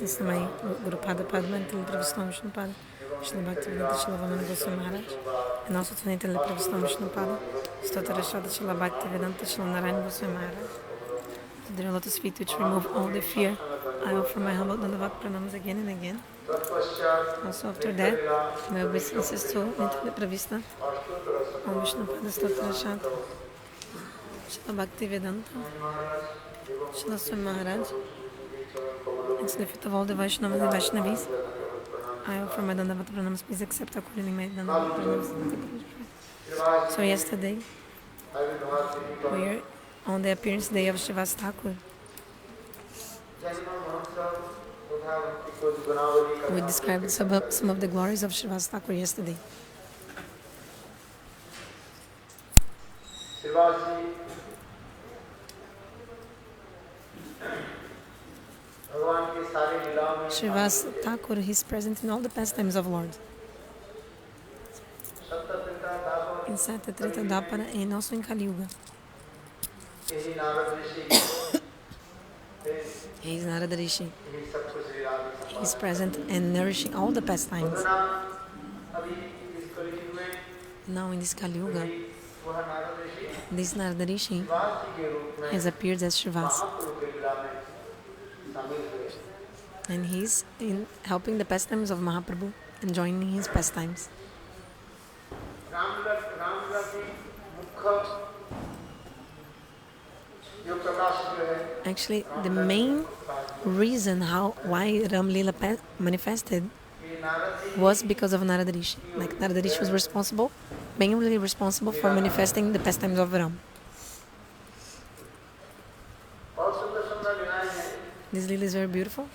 Samai Gurupada Padma Tili Pravistão Vishnupada Srila Bhakti-Vedanta Srila Goswami Maharaj and also Tili Pravistão Vishnupada Stotara Shada Srila Bhakti-Vedanta Srila Narayana Goswami Maharaj. To their lotus feet which remove all the fear, I offer my humble Dandavata pranams again and again. Also after that, my obeisances to Nitya Pravista Om Vishnupada Stotara Shada Srila Bhakti-Vedanta Srila Swami Maharaj. It's the feet of all the Vaishnavas and Vaishnavis. I offer my Dandavata pranams. Please accept accordingly my Dandavata pranams. So yesterday, we were on the appearance day of Srivasa Thakura. We described some of the glories of Srivasa Thakura yesterday. Srivasa Thakura is present in all the pastimes of Lord. In Satya, Treta, Dwapara and also in Kali-yuga. He is Narada Rishi. He is present and nourishing all the pastimes. Now in this Kali-yuga, this Narada Rishi has appeared as Srivasa. And he's in helping the pastimes of Mahaprabhu and joining his pastimes. Actually, the main reason why Ram Lila manifested was because of Narada Rishi. Like Narada Rishi was mainly responsible for manifesting the pastimes of Ram. This Lila is very beautiful,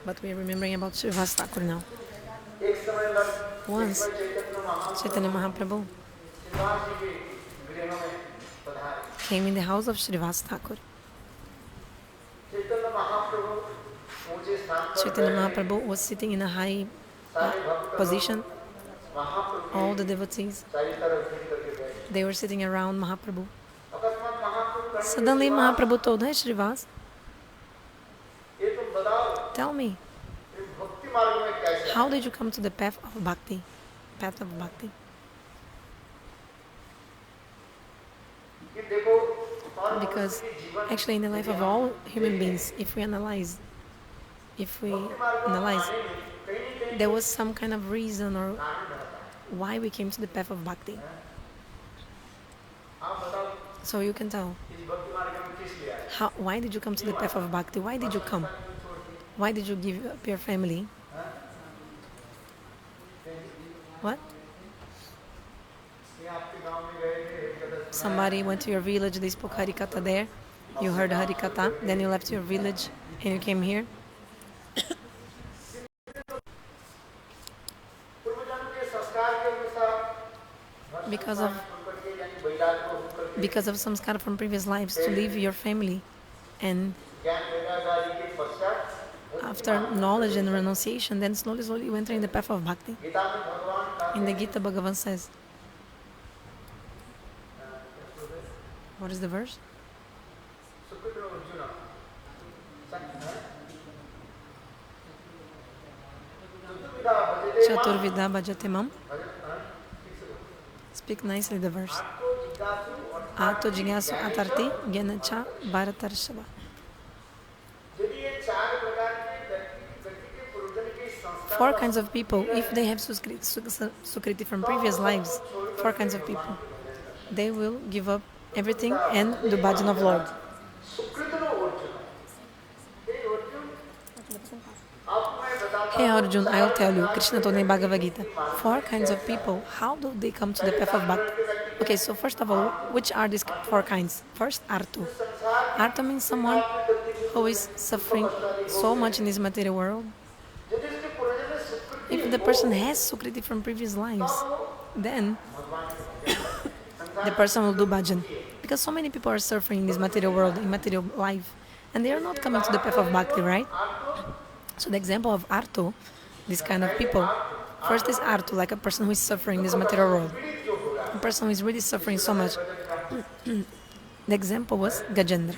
but we are remembering about Srivasa Thakura now. Once, Chaitanya Mahaprabhu came in the house of Srivasa Thakura. Chaitanya Mahaprabhu was sitting in a high position. All the devotees, they were sitting around Mahaprabhu. Suddenly Mahaprabhu told, "Hey Srivasa, tell me, how did you come to the path of bhakti? Because actually in the life of all human beings, if we analyze, there was some kind of reason or why we came to the path of bhakti. So you can tell. Why did you come to the path of bhakti? Why did you come? Why did you give up your family? What? Somebody went to your village, they spoke Harikatha there. You heard Harikatha, then you left your village and you came here. Because of samskara from previous lives, to leave your family, and after knowledge and renunciation, then slowly you enter in the path of bhakti. In the Gita, Bhagavan says, What is the verse? Chaturvidha bhajate mam. Speak nicely the verse. Ato jigyasu atarti gyanacha bharatarshava. Four kinds of people, if they have sukriti from previous lives, four kinds of people, they will give up everything and do bhajan of Lord. Hey Arjun, I will tell you, Krishna told me in Bhagavad Gita, four kinds of people, how do they come to the path of bhakti? Okay, so first of all, which are these four kinds? First, arto. Arto means someone who is suffering so much in this material world. If the person has sukriti from previous lives, then the person will do bhajan. Because so many people are suffering in this material world, in material life, and they are not coming to the path of bhakti, right? So the example of arto, this kind of people, first is arto, like a person who is suffering in this material world. A person who is really suffering so much. The example was Gajendra.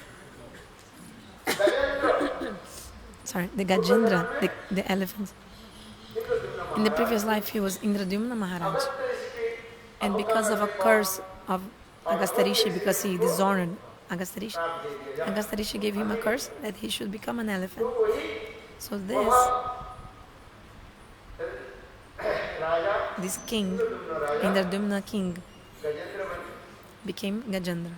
Sorry, the Gajendra, the elephant. In the previous life, he was Indradyumna Maharaj. And because of a curse of Agastarishi, because he dishonored Agastarishi, Agastarishi gave him a curse that he should become an elephant. So this king, Indradyumna king, became Gajendra.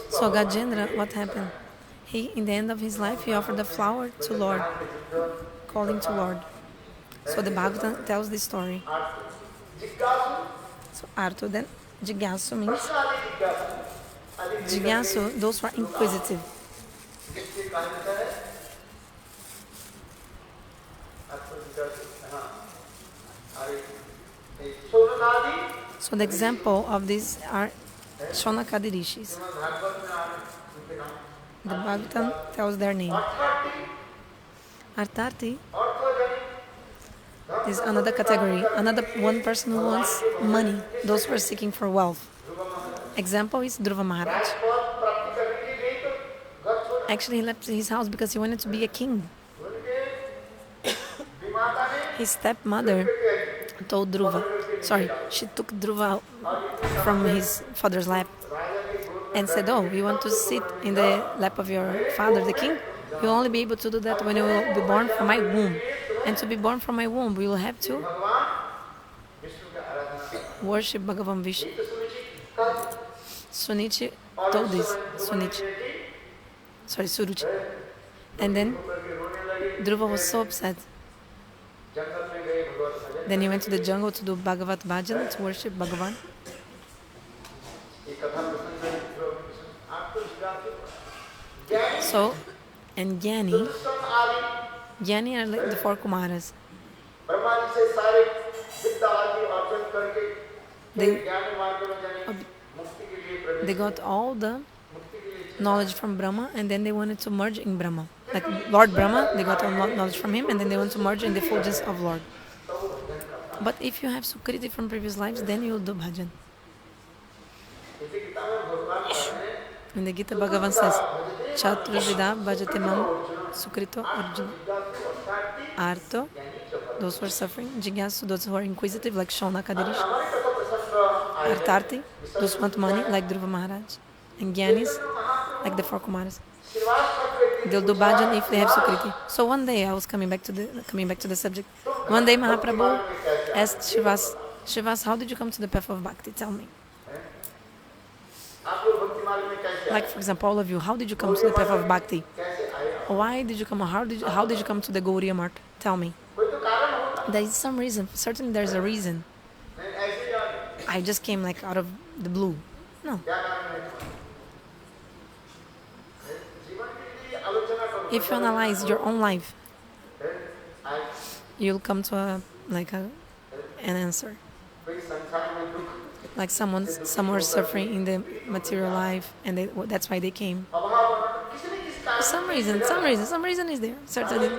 So Gajendra, what happened? He, in the end of his life, he offered a flower to Lord, calling to Lord. So the Bhagavatam tells this story. So Arto, then Jigyasu means Jigyasu, those who are inquisitive. So the example of these are Shonakadi rishis. The Bhagavatam tells their name. Artharti is another category, another one person who wants money, those who are seeking for wealth. Example is Dhruva Maharaj. Actually, he left his house because he wanted to be a king. His stepmother told Dhruva, she took Dhruva from his father's lap and said, oh, you want to sit in the lap of your father, the king? You'll only be able to do that when you will be born from my womb. And to be born from my womb, we will have to worship Bhagavan Vishnu. Suruchi told this. Suruchi. And then Dhruva was so upset. Then he went to the jungle to do Bhagavat Bhajan, to worship Bhagavan. So, and Gyani are like the four Kumaras. They got all the knowledge from Brahma, and then they wanted to merge in Brahma. Like Lord Brahma, they got all knowledge from him, and then they want to merge in the fulgence of Lord. But if you have sukriti from previous lives, then you will do bhajan. In the Gita, Bhagavan says, Chaturvidha bhajate mam sukrito arjuna. Arto, those who are suffering. Jigyasu, those who are inquisitive, like Shonakadirish. Artharti, those who want money, like Dhruva Maharaj. And Gyanis, like the four Kumaras. They'll do bhajan if they have sukriti. So one day, I was coming back to the subject. One day, Mahaprabhu asked Shivas, how did you come to the path of bhakti? Tell me. Like, for example, all of you, how did you come to the path of bhakti? Why did you come? How did you come to the Gauriya Mart? Tell me. There is some reason. Certainly, there's a reason. I just came like out of the blue. No. If you analyze your own life, you'll come to an answer. Like some are suffering in the material life, and that's why they came. Some reason is there, certainly.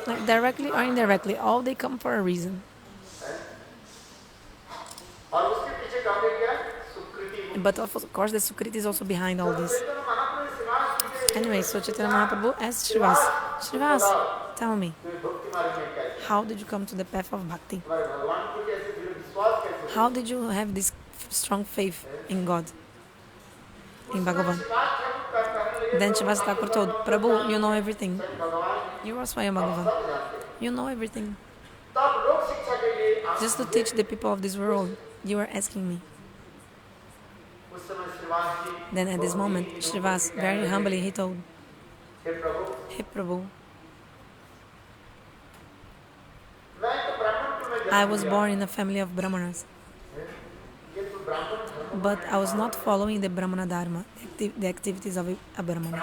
Like directly or indirectly, all they come for a reason. But of course, the sukriti is also behind all this. Anyway, so Chaitanya Mahaprabhu asked Srivas, Srivas, tell me, how did you come to the path of bhakti? How did you have this strong faith in God, in Bhagavan? Then Srivasa Thakura told, Prabhu, you know everything. You are Swayam Bhagavan. You know everything. Just to teach the people of this world, you are asking me. Then at this moment, Srivas, very humbly, he told, Hey Prabhu, I was born in a family of brahmanas, but I was not following the brahmana dharma, the activities of a brahmana.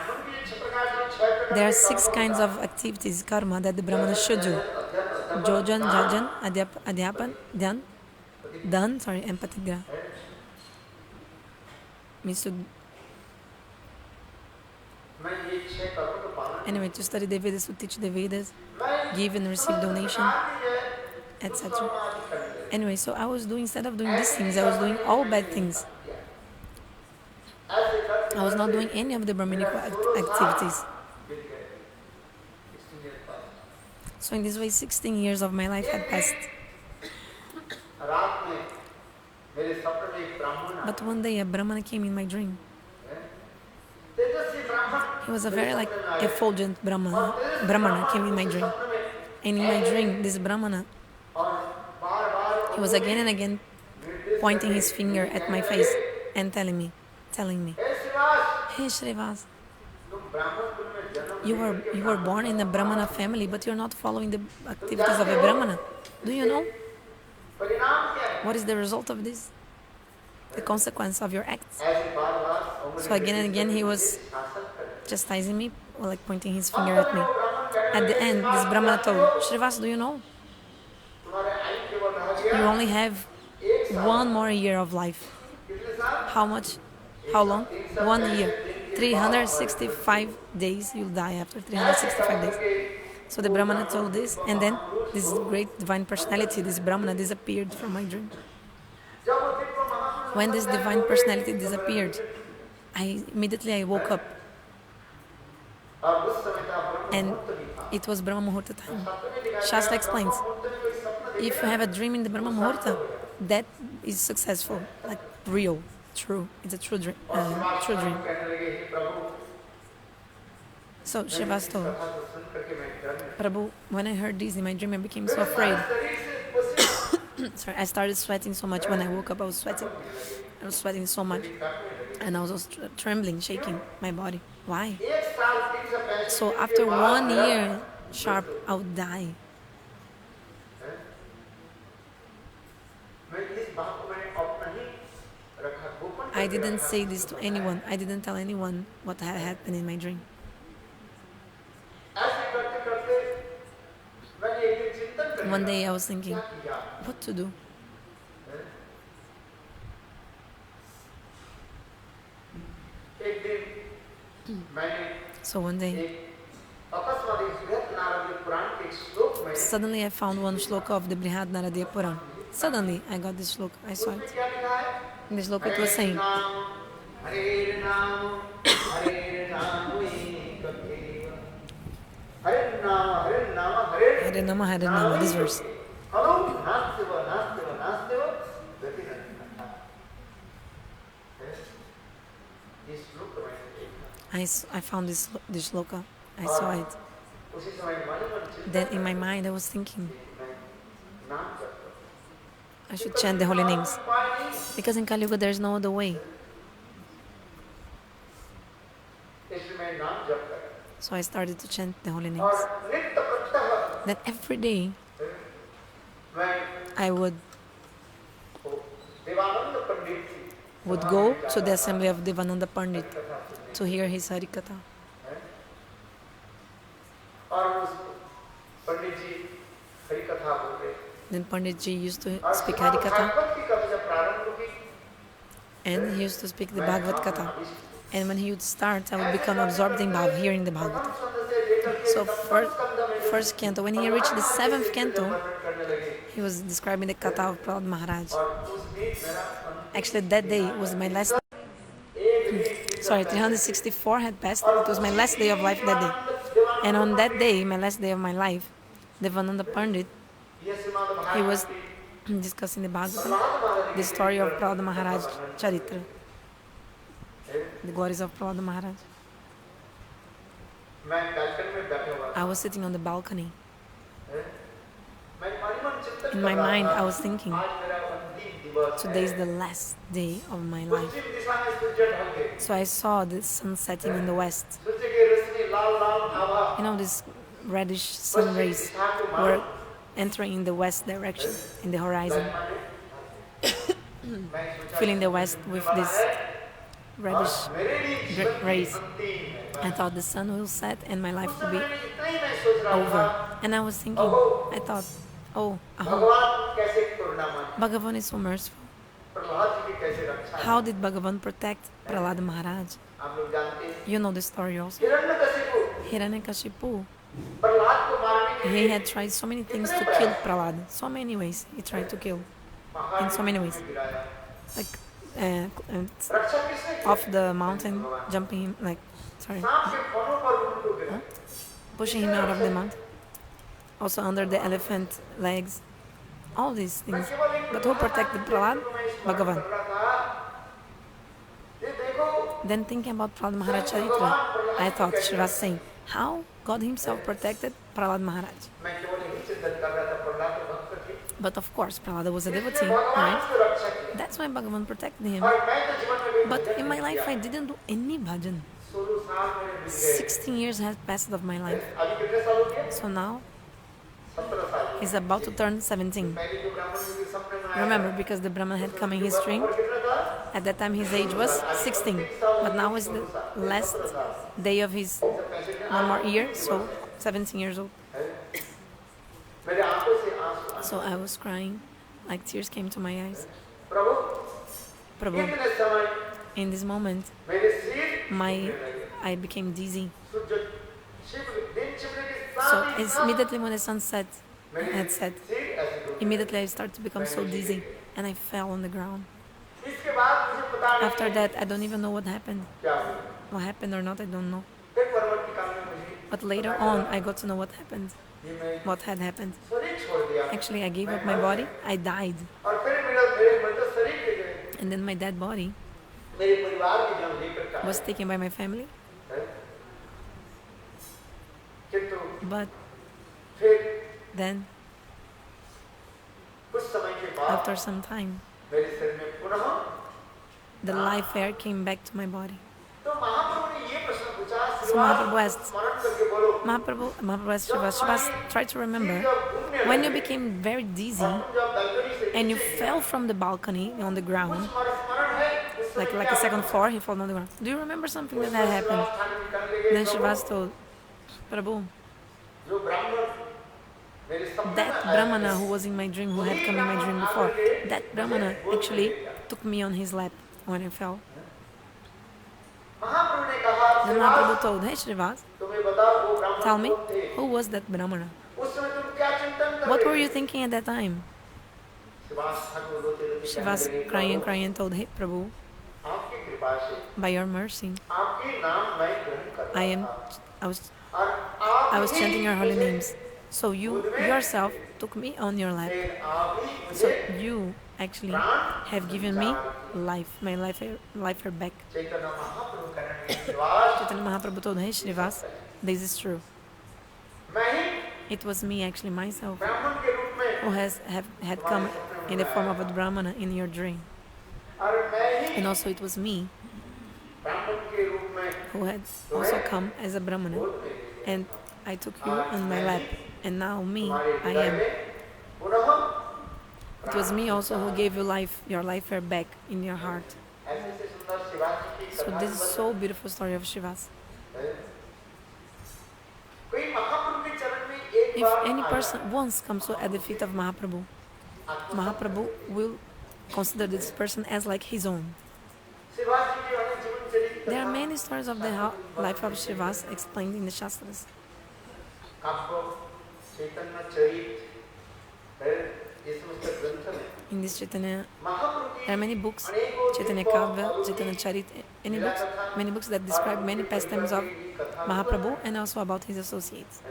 There are 6 kinds of activities, karma, that the brahmana should do. Jojan, jajan, adhyapan, dhyan, and patigra. Means to anyway, to study the Vedas, to teach the Vedas, give and receive donation, etc. Anyway, so I was doing, instead of doing these things, I was doing all bad things. I was not doing any of the Brahminic activities. So in this way, 16 years of my life had passed. But one day a brahmana came in my dream. He was a very effulgent brahmana came in my dream. And in my dream, this brahmana, he was again and again pointing his finger at my face and telling me, Hey Srivas, you were born in a brahmana family, but you're not following the activities of a brahmana. Do you know what is the result of this? The consequence of your acts. So again and again he was chastising me, or pointing his finger at me. At the end, this brahmana told, Srivas, do you know? You only have 1 more year of life. How much? How long? 1 year. 365 days, you'll die after 365 days. So the brahmana told this, and then this great divine personality, this brahmana, disappeared from my dream. When this divine personality disappeared, immediately I woke up. And it was Brahma Muhurta time. Shastra explains, if you have a dream in the Brahma Muhurta, that is successful, real, true. It's a true dream. So Srivas told, Prabhu, when I heard this in my dream, I became so afraid. Sorry, I started sweating so much. When I woke up, I was sweating so much. And I was also trembling, shaking my body. Why? So after 1 year sharp, I would die. I didn't say this to anyone. I didn't tell anyone what had happened in my dream. One day I was thinking, what to do? So one day, suddenly I found one shloka of the Brihad Naradiya Puran. Suddenly I got this shloka, I saw it. In this shloka it was saying, Hare Nama, this verse. I found this shloka. I saw it. Then in my mind I was thinking, I should chant the holy names. Because in Kali Yuga there is no other way. So I started to chant the holy names. Then every day I would go to the assembly of Devananda Pandita to hear his Harikatha. Then Panditji used to speak Harikatha. and he used to speak the Bhagavad Katha. And when he would start, I would become absorbed in Bhav, hearing the Bhagavatam. So first canto, when he reached the 7th canto, he was describing the katha of Prahlad Maharaj. Actually, that day was my last. 364 had passed. It was my last day of life that day. And on that day, my last day of my life, Devananda Pandita, he was discussing the Bhagavatam, the story of Prahlad Maharaj Charitra, the glories of Prahlad Maharaj. I was sitting on the balcony. In my mind, I was thinking, today is the last day of my life. So I saw the sun setting in the west. This reddish sun rays were entering in the west direction, in the horizon. Filling the west with these reddish rays. I thought the sun will set and my life will be over. And I was thinking, I thought, Bhagavan is so merciful. How did Bhagavan protect Prahlad Maharaj? You know the story also. Hiranyakashipu, he had tried so many things to kill Prahlad. So many ways he tried to kill. In so many ways. Like off the mountain, jumping him, pushing him out of the mountain. Also under the elephant legs. All these things. But who protected Prahlad? Bhagavan. Then thinking about Prahlad Maharaj Charitra, I thought she was saying, how God himself protected Prahlad Maharaj. But of course, Prahlad was a devotee, right? That's why Bhagavan protected him. But in my life, I didn't do any bhajan. 16 years has passed of my life. So now, he's about to turn 17. Remember, because the brahmana had come in his string, at that time his age was 16. But now is the last day of his 1 more year, so 17 years old. So I was crying, like tears came to my eyes. Prabhu, in this moment, I became dizzy. So immediately when the sun had set, immediately I started to become so dizzy and I fell on the ground. After that, I don't even know what happened. What happened or not, I don't know. But later on, I got to know what happened. What had happened. Actually, I gave up my body. I died. And then my dead body was taken by my family. But then, after some time, the life air came back to my body. So Mahaprabhu asked, Mahaprabhu asked Shivas, try to remember, when you became very dizzy and you fell from the balcony on the ground, like a second floor, he fell on the ground. Do you remember something that had happened? Then Shivas told, Prabhu, that brahmana who was in my dream, who had come in my dream before, that brahmana actually took me on his lap when I fell. Then Mahaprabhu told, hey Srivas, tell me, who was that brahmana? What were you thinking at that time? Shivas crying and told, hey Prabhu, by your mercy, I was chanting your holy names. So you yourself took me on your lap. So you actually have given me life, my life back. Chaitanya Mahaprabhu told, hey Srivas, this is true. It was me, actually myself, who had come in the form of a brahmana in your dream. And also it was me who had also come as a brahmana. And I took you on my lap. And now me, I am. It was me also who gave you life, your life air back in your heart. So this is so beautiful story of Shivas. If any person once comes to at the feet of Mahaprabhu, Mahaprabhu will consider this person as like his own. There are many stories of the life of Srivas explained in the Shastras. In this Chaitanya, there are many books, Chaitanya Kavya, Chaitanya Charit, many books that describe many pastimes of Mahaprabhu and also about his associates.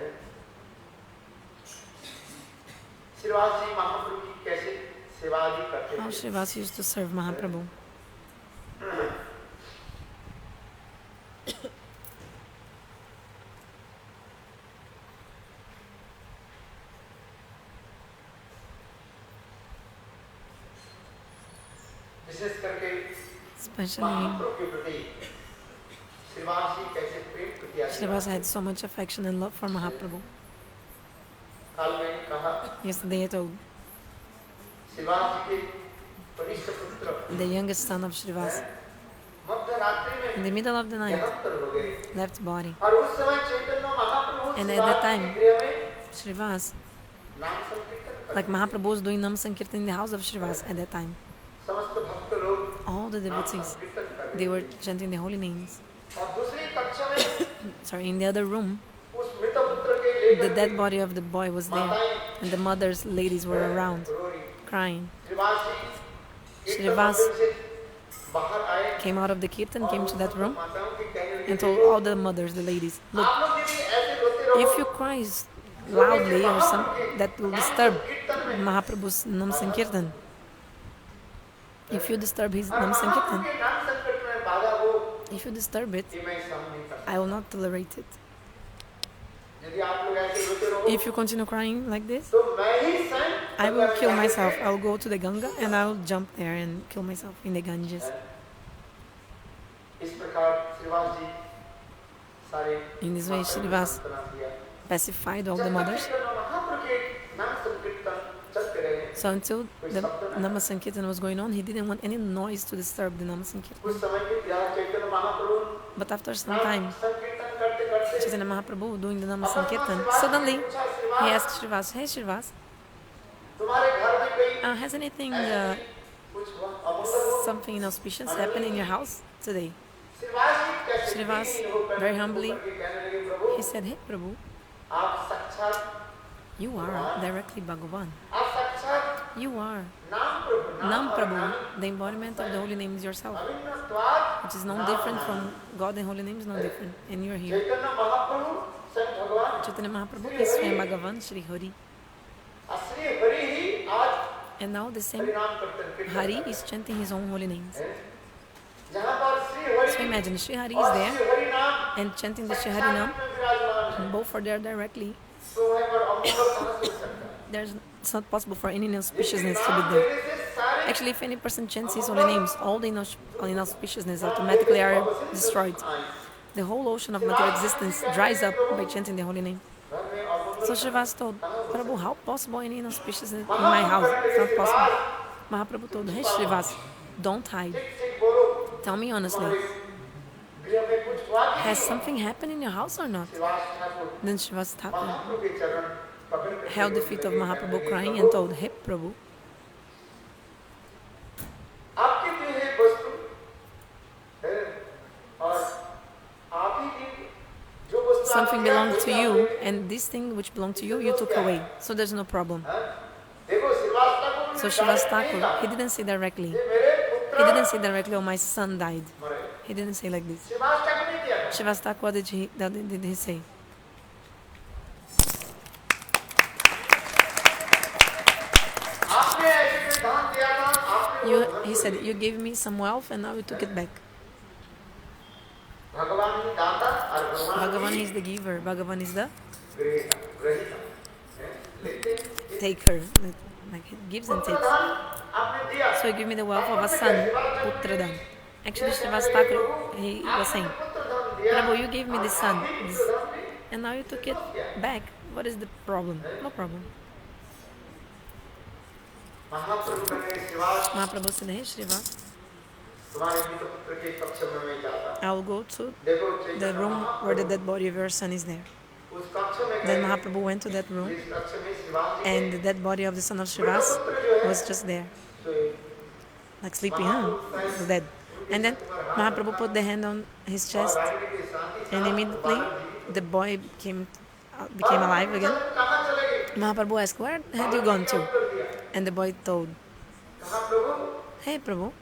How Srivas used to serve Mahaprabhu. Especially, Srivas had so much affection and love for Mahaprabhu. Yesterday I told the youngest son of Srivas, in the middle of the night, left body. And at that time, Srivas, like Mahaprabhu was doing nama-sankirtana in the house of Srivas at that time. All the devotees, they were chanting the holy names. Sorry, in the other room, the dead body of the boy was there, and the mothers, ladies were around, crying. Srivas came out of the kirtan, came to that room, and told all the mothers, the ladies, look, if you cry loudly or something, that will disturb Mahaprabhu's nama-sankirtana. If you disturb his nama-sankirtana, if you disturb it, I will not tolerate it. If you continue crying like this, I will kill myself. I will go to the Ganga and I will jump there and kill myself in the Ganges. In this way, Srivas pacified all the mothers. So until the nama-sankirtana was going on, he didn't want any noise to disturb the nama-sankirtana. But after some time, Chaitanya Mahaprabhu doing the nama-sankirtana, suddenly he asked Srivas, hey Srivas, has anything, something inauspicious happened in your house today? Srivas, very humbly, he said, hey Prabhu, you are directly Bhagavan. You are Nam-Prabhu, the embodiment of the holy names yourself, which is no different from God. The holy name is no different, and you are here. Chaitanya Mahaprabhu is Swayam Bhagavan, Shri Hari. And now the same Hari is chanting his own holy names. So imagine, Shri Hari is there and chanting the Shri Hari Nam, and both are there directly. It's not possible for any inauspiciousness to be there. Actually, if any person chants his holy names, all the inauspiciousness automatically are destroyed. The whole ocean of material existence dries up by chanting the holy name. So Srivas told, Prabhu, how possible any inauspiciousness in my house? It's not possible. Mahaprabhu told, hey Srivas, don't hide. Tell me honestly, has something happened in your house or not? Then Srivas Thakur held the feet of Mahaprabhu crying and told, hey Prabhu, something belonged to you, and this thing which belonged to you, you took away. So there's no problem. So Srivas Thakur, he didn't say directly. He didn't say directly, oh, my son died. He didn't say like this. Srivas Thakur, what did he say? He said, you gave me some wealth and now you took it back. Bhagavan is the giver. Bhagavan is the taker. Like he gives and takes. So you give me the wealth of a son, Putradan. Actually, Srivas Thakur, he was saying, Prabhu, you gave me this son, and now you took it back. What is the problem? No problem. Mahaprabhu said, hey Srivas, I will go to the room where the dead body of your son is there. Then Mahaprabhu went to that room, and the dead body of the son of Srivas was just there. Like sleeping, was dead. And then Mahaprabhu put the hand on his chest, and immediately the boy became alive again. Mahaprabhu asked, "Where had you gone to?" And the boy told, "Hey Prabhu,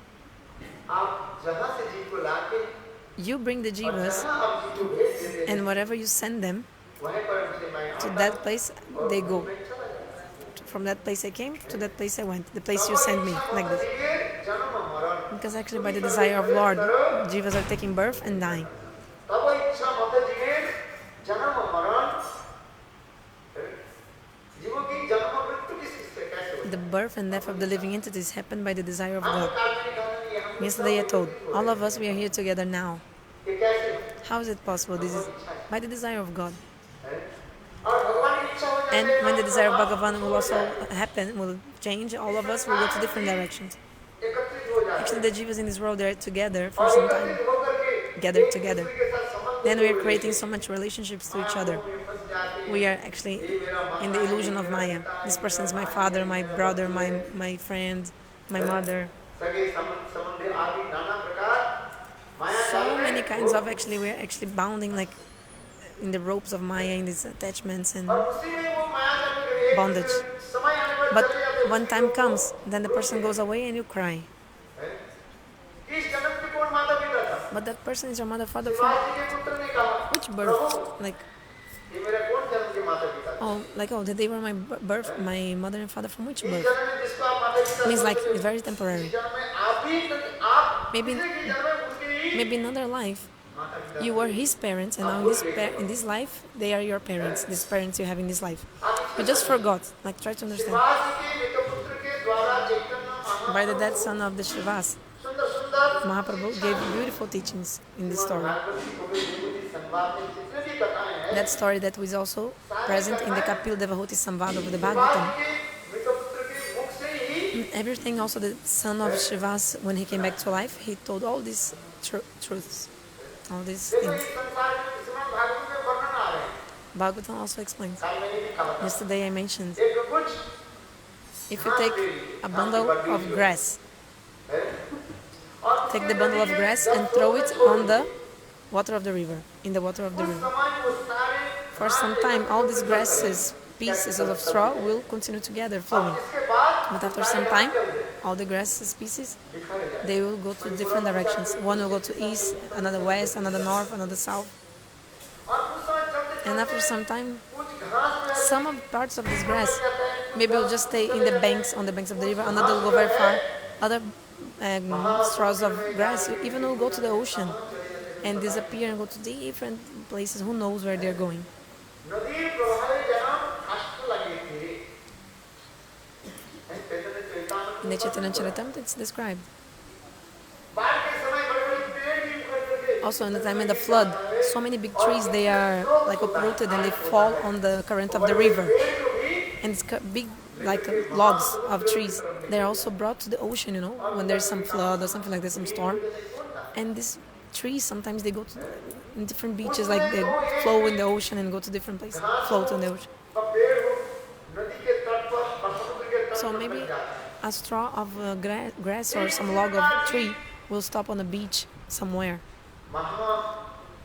you bring the Jivas, and wherever you send them, to that place they go. From that place I came, to that place I went. The place you send me, like this." Because actually by the desire of Lord, Jivas are taking birth and dying. The birth and death of the living entities happen by the desire of God. Yesterday I told, all of us, we are here together now. How is it possible? This is by the desire of God. And when the desire of Bhagavan will also happen, will change, all of us will go to different directions. Actually, the Jivas in this world, they are together for some time, gathered together. Then we are creating so much relationships to each other. We are actually in the illusion of Maya. This person is my father, my brother, my friend, my mother. So many kinds of, actually, we are actually bounding like in the ropes of Maya, in these attachments and bondage. But when time comes, then the person goes away and you cry. But that person is your mother, father from which birth? Like, they were my birth, my mother and father from which birth? Means like it's very temporary. Maybe in another life you were his parents, and now in this life they are your parents. These parents you have in this life, you just forgot. Like, try to understand. By the dead son of the Srivas, Mahaprabhu gave beautiful teachings in this story. That story that was also present in the Kapil Devahuti Samvada of the Bhagavatam. Everything, also the son of Srivas, when he came back to life, he told all these truths, all these things. Bhagavatam also explains. Yesterday I mentioned, if you take a bundle of grass, take the bundle of grass and throw it on the water of the river, in the water of the river. For some time, all these grasses, pieces of straw, will continue together flowing. But after some time, all the grasses pieces, they will go to different directions. One will go to east, another west, another north, another south. And after some time, some of parts of this grass maybe will just stay in the banks, on the banks of the river. Another will go very far. Other straws of grass even will go to the ocean and disappear and go to different places. Who knows where they're going? In the Chaitanya Charitamrita, it's described. Also, in the time of the flood, so many big trees, they are like uprooted and they fall on the current of the river. And it's big, like logs of trees. They're also brought to the ocean, when there's some flood or something like that, some storm. And these trees, sometimes they go to different beaches, like they flow in the ocean and go to different places, float in the ocean. So maybe a straw of grass or some log of tree will stop on a beach somewhere.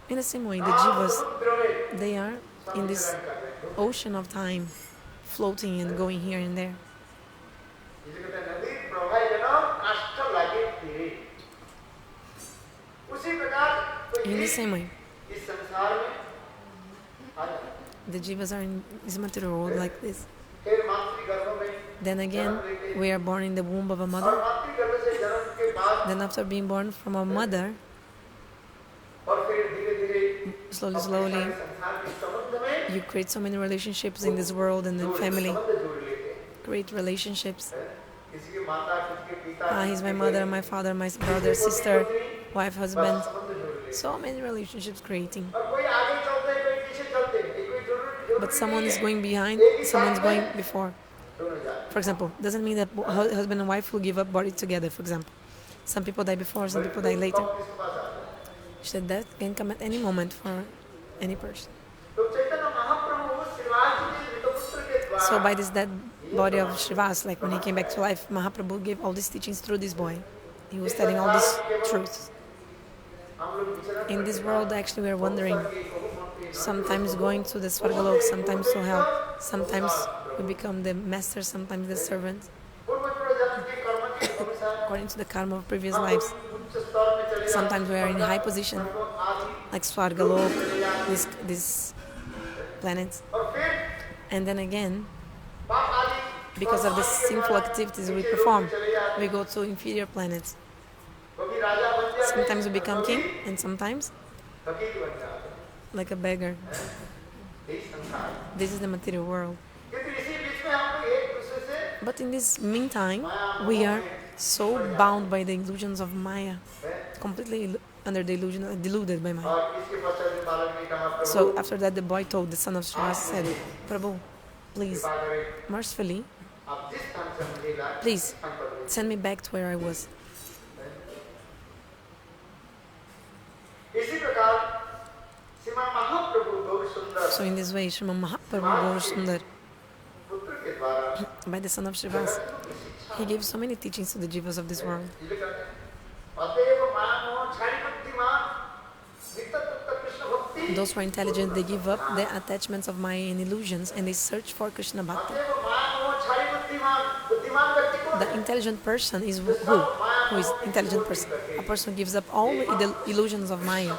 In the same way, the Jivas, they are in this ocean of time, floating and going here and there. In the same way, the Jivas are in this material world like this. Then again, we are born in the womb of a mother. Then after being born from a mother, slowly, you create so many relationships in this world and in family. Create relationships. He's my mother, my father, my brother, sister, wife, husband. So many relationships creating. But someone is going behind, someone's going before. For example, doesn't mean that husband and wife will give up body together, for example. Some people die before, some people die later. She said that can come at any moment for any person. So by this dead body of Srivas, like when he came back to life, Mahaprabhu gave all these teachings through this boy. he was telling all these truths. In this world, actually, we are wandering. Sometimes going to the Svargalok, sometimes to hell. Sometimes we become the master, sometimes the servant. According to the karma of previous lives. Sometimes we are in high position, like Svargalok, these planets. And then again, because of the sinful activities we perform, we go to inferior planets. Sometimes we become king, and sometimes like a beggar. This is the material world. But in this meantime, we are so bound by the illusions of Maya, completely under the illusion, deluded by Maya. So after that, the boy told the son of Srila, said, Prabhu, please, mercifully, please, send me back to where I was. So in this way, Sriman Mahaprabhu Gaur Sundar, by the son of Jivas, he gave so many teachings to the Jivas of this world. Those who are intelligent, they give up their attachments of Maya and illusions and they search for Krishna Bhakti. The intelligent person is who? Who is intelligent person? A person who gives up all the illusions of Maya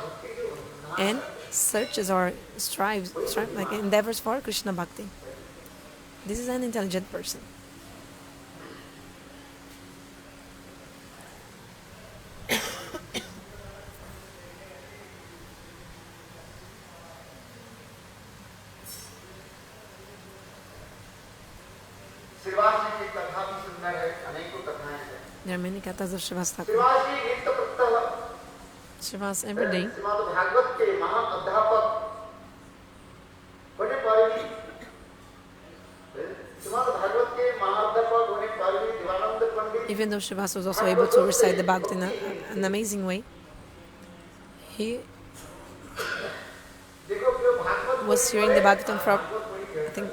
and searches or strives like endeavors for Krishna Bhakti. This is an intelligent person. There are many kathas of Srivasa Thakura. Srivas every day even though Srivas was also able to recite the Bhagavatam in an amazing way, he was hearing the Bhagavatam from, I think,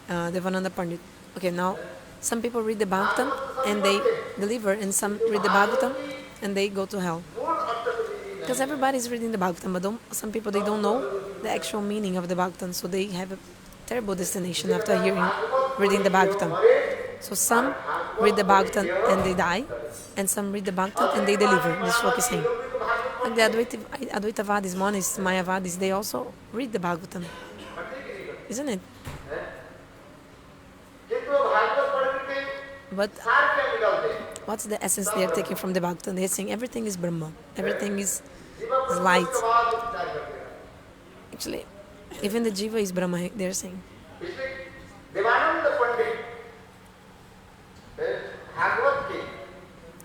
Devananda Pandita. Okay, now some people read the Bhagavatam and they deliver, and some read the Bhagavatam and they go to hell. Because everybody is reading the Bhagavatam, but some people, they don't know the actual meaning of the Bhagavatam, so they have a terrible destination after reading the Bhagavatam. So some read the Bhagavatam and they die, and some read the Bhagavatam and they deliver. This is what he's saying. Like the Advaitavadis, Monists, Mayavadis, they also read the Bhagavatam. Isn't it? But what's the essence they are taking from the Bhagavatam? They are saying everything is Brahma, everything is light. Actually, even the Jiva is Brahma, they are saying.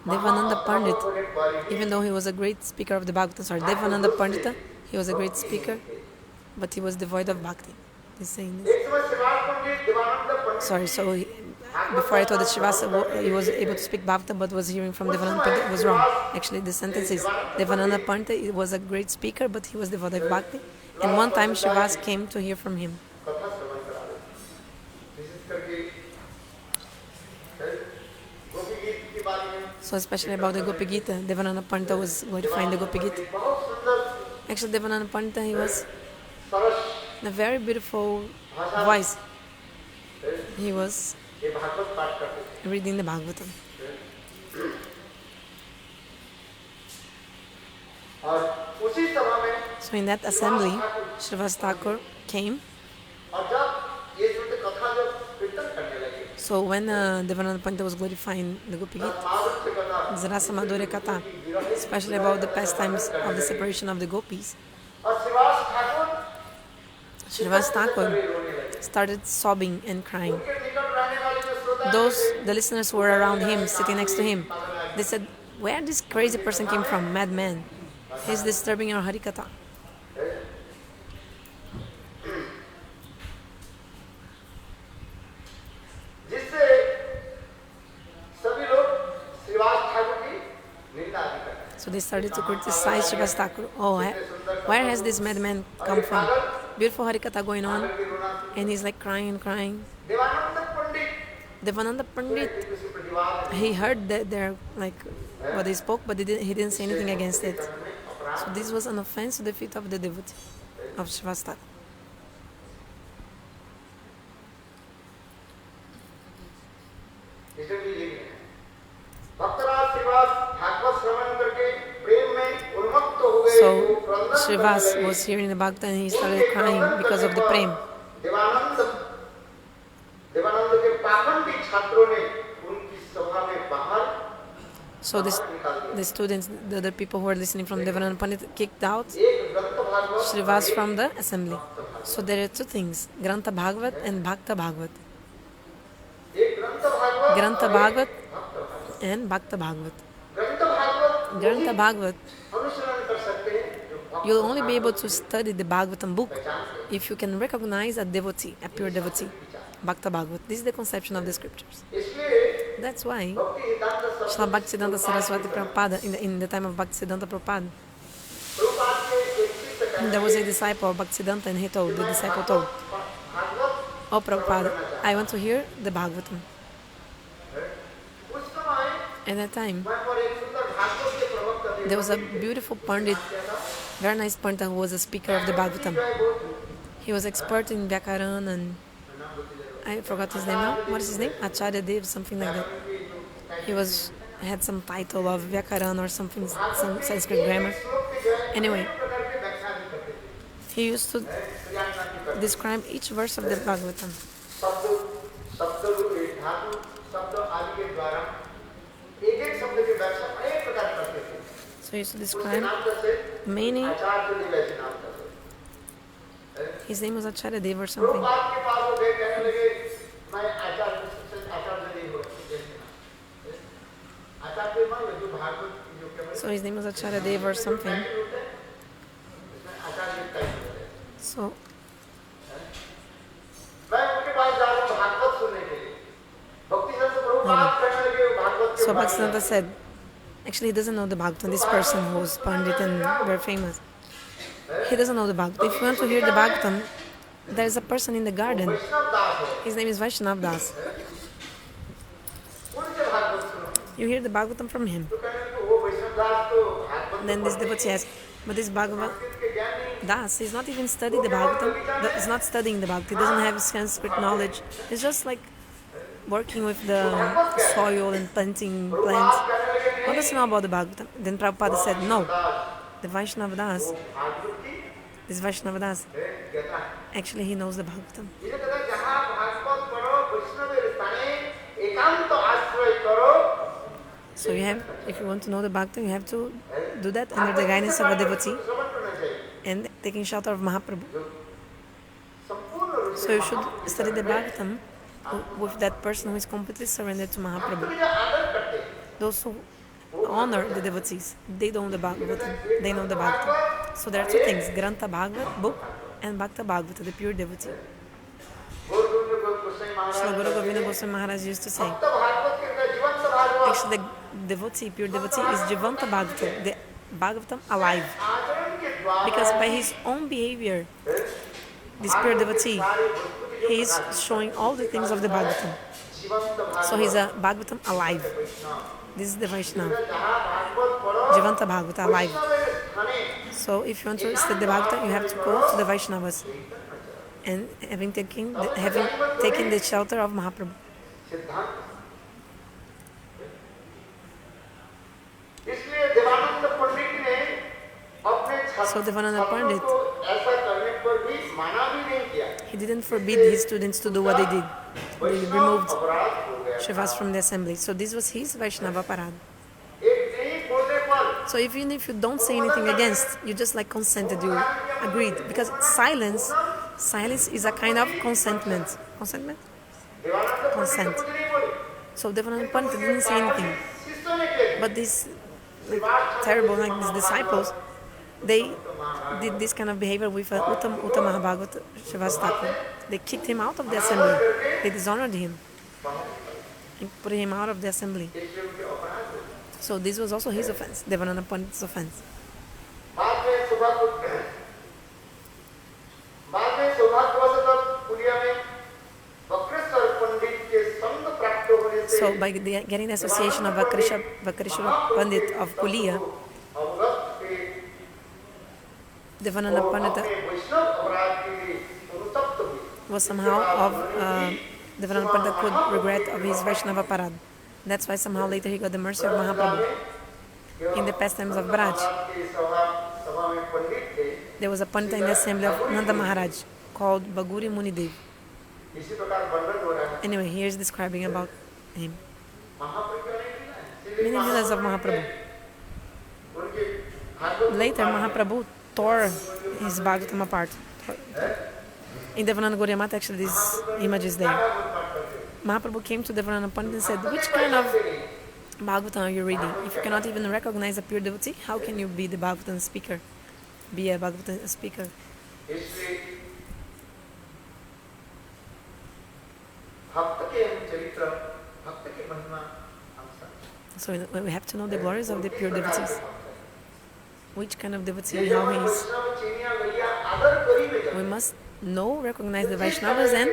Devananda Pandita, even though he was a great speaker of the Bhagavatam, Devananda Pandita, he was a great speaker, but he was devoid of bhakti. He's saying this. Before I told that Srivasa, he was able to speak Bhagavatam, but was hearing from Devananda Pandita, it was wrong. Actually, the sentence is, Devananda Pandita was a great speaker, but he was devoid of bhakti, and one time Srivasa came to hear from him. So especially about the Gopi Gita, Devananda Pandita was going to find the Gopi Gita. Actually, Devananda Pandita, he was a very beautiful voice. He was reading the Bhagavatam. So in that assembly, Srivasa Thakur came. So when Devananda Pandita was glorifying the Gopi Gita, the nama-sankirtana katha, especially about the pastimes of the separation of the gopis, Srivasa Thakur started sobbing and crying. The listeners who were around him, sitting next to him, they said, where this crazy person came from, madman? He's disturbing our Harikatha. So they started to criticize Srivasa Thakur. Oh, where has this madman come from? Beautiful Harikatha going on, and he's like crying and crying. Devananda Pandit, he heard that they're like what they spoke, but he didn't say anything against it. So this was an offense to the feet of the devotee of Srivasa Thakura. So Srivas was hearing the Bhakta and he started crying because of the prem. So the students, the other people who were listening from Devananda Pandita kicked out Srivas from the assembly. So there are two things, Grantha-bhakta and bhakta-bhagavata. Grantha-bhakta and bhakta-bhagavata. Grantha-bhakta, you'll only be able to study the Bhagavatam book if you can recognize a devotee, a pure devotee. Bhakta-bhagavata. This is the conception of the scriptures. That's why Srila Bhaktisiddhanta Sarasvatipada, in the time of Bhaktisiddhanta Prabhupada, there was a disciple of Bhaktisiddhanta and the disciple told, "Oh Prabhupada, I want to hear the Bhagavatam." At that time, there was a beautiful Pandit, very nice Pandit who was a speaker of the Bhagavatam. He was expert in Vyakaran and I forgot his name now. What is his name? Acharya Dev, something like that. He had some title of Vyakaran or something, some Sanskrit grammar. Anyway, he used to describe each verse of the Bhagavatam. So he used to describe many. His name was Acharya Dev or something. So his name was Acharya Dev or something. So Bhaktisiddhanta said, actually he doesn't know the Bhagavatam, this person who's Pandit and very famous. He doesn't know the Bhagavatam. If you want to hear the Bhagavatam, there is a person in the garden. His name is Vaishnava Das. You hear the Bhagavatam from him. Then this devotee asks, but this Bhagavan Das is not even studying the Bhagavatam. He's not studying the Bhagavatam. He doesn't have Sanskrit knowledge. He's just like working with the soil and planting plants. What does he know about the Bhagavatam? Then Prabhupada said, no. The Vaishnava Das, this Vaishnava Das, actually he knows the Bhagavatam. So if you want to know the Bhagavatam, you have to do that under the guidance of a devotee and taking shelter of Mahaprabhu. So you should study the Bhagavatam with that person who is completely surrendered to Mahaprabhu. Those who honor the devotees, they don't know the Bhagavatam, they know the Bhagavatam. So there are two things, Grantha-bhakta book and Bhakta-bhagavata, the pure devotee. Srila Guru Govinda Goswami Maharaj used to say, actually the pure devotee is Jivanta-bhagavata, the Bhagavatam alive. Because by his own behavior, this pure devotee, he is showing all the things of the Bhagavatam. So he's a Bhagavatam alive. This is the Vaishnava. Jivanta Bhagavata, alive. So if you want to study the Bhagavata, you have to go to the Vaishnavas and having taken the shelter of Mahaprabhu. So Devananda Pandit, he didn't forbid his students to do what they did. They removed Srivas from the assembly. So this was his Vaishnava parada. So even if you don't say anything against, you just like consented, you agreed. Because silence is a kind of consentment. Consentment? Consent. So Devananda Pandita didn't say anything. But these terrible, like these disciples, they did this kind of behavior with Uttama Mahabhagavata Srivasa Thakura. They kicked him out of the assembly. They dishonored him and put him out of the assembly. So this was also his offense, Devananda Pandita's offense. So by getting the association of Vakrishra Pandit of Kulia, Devananda Pandita was somehow of Devananda Pandita could regret of his Vaishnava parad. That's why somehow later he got the mercy of Mahaprabhu. In the pastimes of Braj, there was a Pandita in the assembly of Nanda Maharaj called Baguri Munidev. Anyway, here's describing about him. Many lilas of Mahaprabhu. Later, Mahaprabhu tore his Bhagavatam apart. In Devananda Gaudiya actually this image is there. Mahaprabhu came to Devananda Pandita and said, which kind of Bhagavatam are you reading? If you cannot even recognize a pure devotee, how can you be the Bhagavatam speaker? Be a Bhagavatam speaker? So we have to know the glories of the pure devotees. Which kind of devotee, how he is. We must know, recognize the Vaishnavas and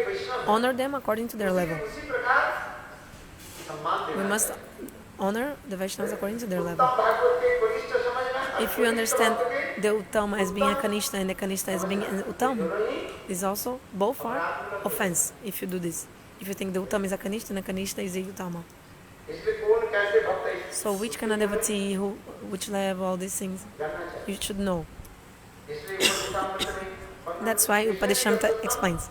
honor them according to their level. We must honor the Vaishnavas according to their level. If you understand the Uttam as being a Kanishta and the Kanishta as being an Uttam, is also, both are offense if you do this. If you think the Uttam is a Kanishta and the Kanishta is a Uttama. So which kind of devotee, which level, all these things, you should know. That's why Upadeshamta explains.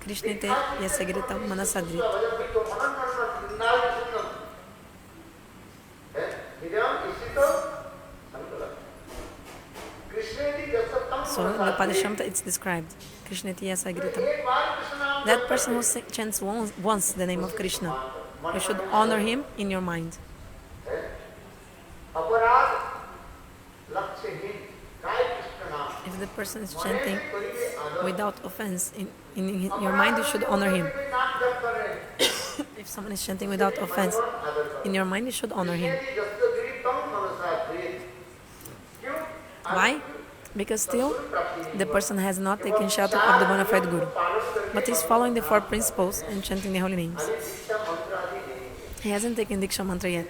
Krishnete yasagritam manasadrit. So in the Upadeshamta it's described. Krishnete yasagritam. That person who chants once the name of Krishna, you should honor him in your mind. If the person is chanting without offense, in your mind you should honor him. If someone is chanting without offense, in your mind you should honor him. Why? Because still the person has not taken shelter of the bona fide Guru, but is following the 4 principles and chanting the holy names. He hasn't taken Diksha mantra yet.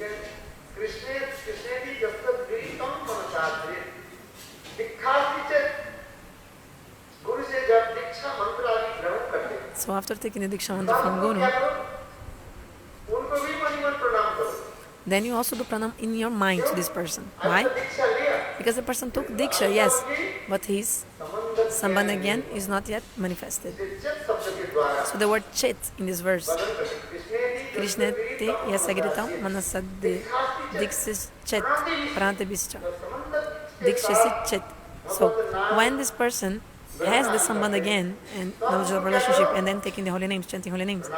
So after taking the Diksha mantra from Guru, then you also do pranam in your mind to this person. Why? Because the person took Diksha, yes, but his Sambandha again is not yet manifested. So the word Chet in this verse, Krishna te yasagritam manasadde diksis Chet prante bischa dikshasi Chet. So when this person has the Sambandha again and knowledge of relationship and then taking the holy names, chanting holy names,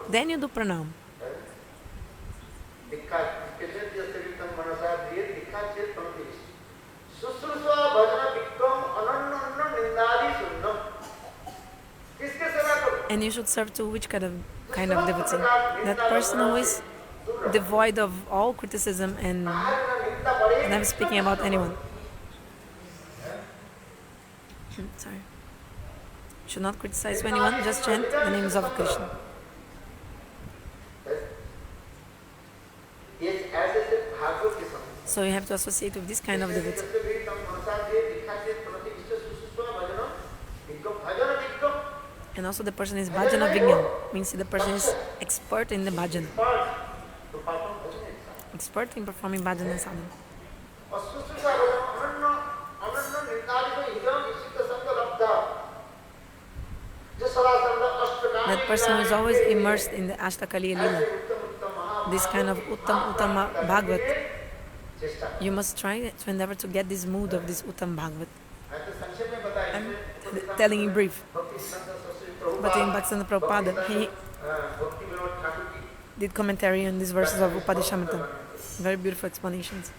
then you do pranam. And you should serve to which kind of devotee? That person who is devoid of all criticism and never speaking about anyone. Sorry. Should not criticize anyone, just chant the names of Krishna. So you have to associate with this kind of devotee. And also the person is bhajana vignan, means the person is expert in the bhajana. Expert in performing bhajana and sadhana. That person is always immersed in the Ashtakaliya Lila. This kind of Uttama Bhagavat. You must try to endeavor to get this mood of this Uttam Bhagavat. I'm telling in brief. But in Bhaktisiddhanta Prabhupada, he did commentary on these verses of Upadeshamrita. Very beautiful explanations.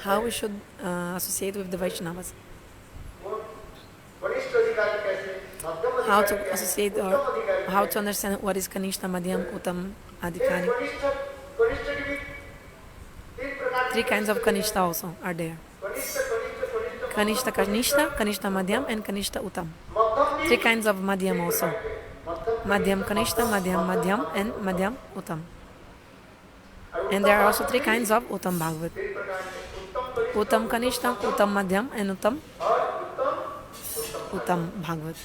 How we should associate with the Vaishnavas. How to associate or how to understand what is Kanishta, Madhyam, Uttam, Adhikari. 3 kinds of Kanishta also are there. Kanishta, Kanishta Madhyam and Kanishta Uttam. 3 kinds of Madhyam also. Madhyam Kanishta, Madhyam Madhyam, and Madhyam Uttam. And there are also 3 kinds of Uttam Bhagavat. Uttam Kanishtam, Uttam Madhyam, and Uttam Bhagavat.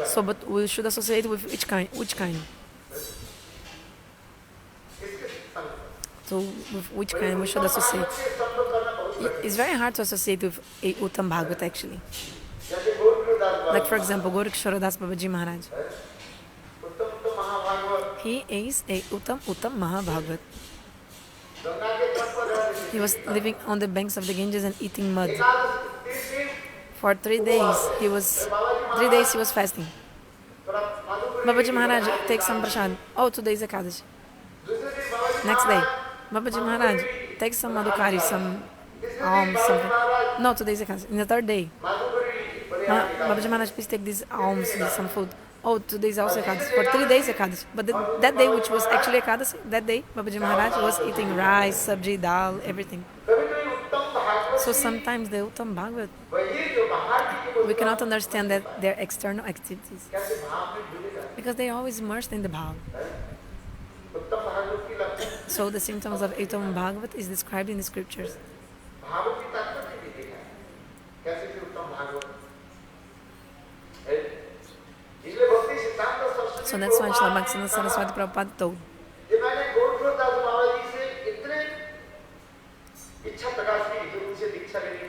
So, but we should associate with which kind? So, with which kind we should associate? It's very hard to associate with a Uttam Bhagavat actually. Like for example, Gaura Das Babaji Maharaj. He is a Uttam Mahabhagavat. He was living on the banks of the Ganges and eating mud. For 3 days he was fasting. Babaji Maharaj takes some prasad. Oh, today is Ekadashi. Next day, Babaji Maharaj takes some madhukari, some alms, something. No, today is Ekadashi. In the 3rd day, Babaji Maharaj, please take these alms, some food. Oh, today is also Ekadashi. For 3 days Ekadashi. But that day, which was actually Ekadashi, that day Babaji Maharaj was eating rice, sabji, dal, everything. So sometimes the Uttam Bhagavat, we cannot understand that their external activities, because they are always immersed in the Bhava. So the symptoms of Uttam Bhagavat is described in the scriptures. So that's why Srila Bhaktisiddhanta Sarasvatipada told,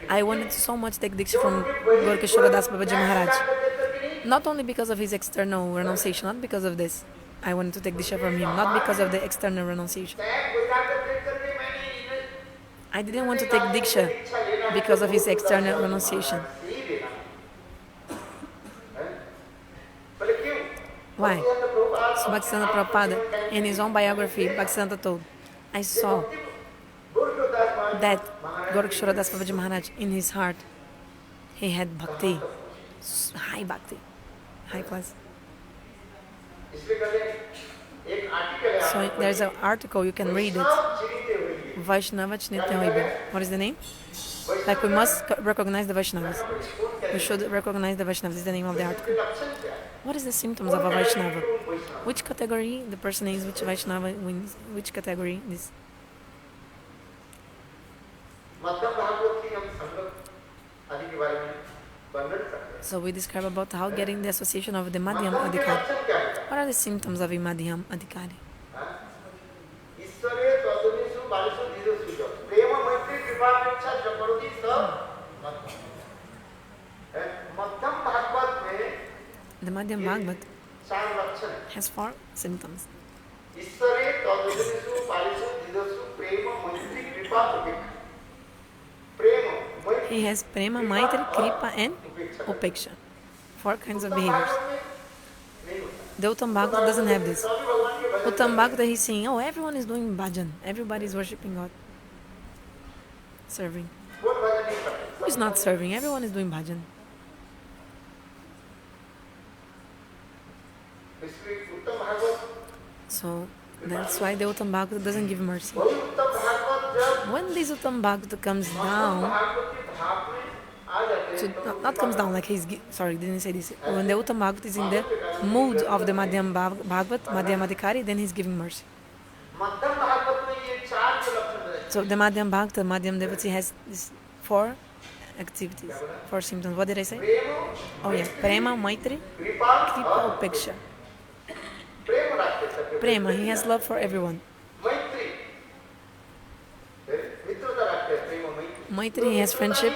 I wanted so much to take Diksha from Gaura Das Babaji Maharaj. Not only because of his external renunciation, not because of this. I wanted to take Diksha from him, not because of the external renunciation. I didn't want to take Diksha because of his external renunciation. Why? So Bhaktisiddhanta Prabhupada, in his own biography, Bhaktisiddhanta told, I saw that Gaura Das Babaji Maharaj, in his heart, he had bhakti, high class. So there's an article, you can read it. Vaishnava Chnitya Hoibe. What is the name? Like we must recognize the Vaishnavas. We should recognize the Vaishnavas, is the name of the article. What is the symptoms of a Vaishnava? Which category the person is, which Vaishnava wins, which category this? So we describe about how getting the association of the Madhyam Adhikari. What are the symptoms of a Madhyam Adhikari? The Madhyam Bhagavat has 4 symptoms. He has prema, maitri, kripa and upeksha. 4 kinds of behaviors. The Uttam Bhagavat doesn't have this. Uttam Bhagavat, he's saying, oh, everyone is doing bhajan. Everybody is worshipping God. Serving. Who is not serving? Everyone is doing bhajan. So that's why the Uttam Bhagavat doesn't give mercy. When this Uttam Bhagavat comes down, not comes down like didn't say this. When the Uttam Bhagavat is in the mood of the Madhyam Bhagavat, Madhyam Adhikari, then he's giving mercy. So the Madhyam Bhagavata, Madhyam Devotee has these 4 activities, 4 symptoms. What did I say? Oh yeah, Prema, Maitri, Kripa, Upeksha. Prema, he has love for everyone. Maitri, he has friendship.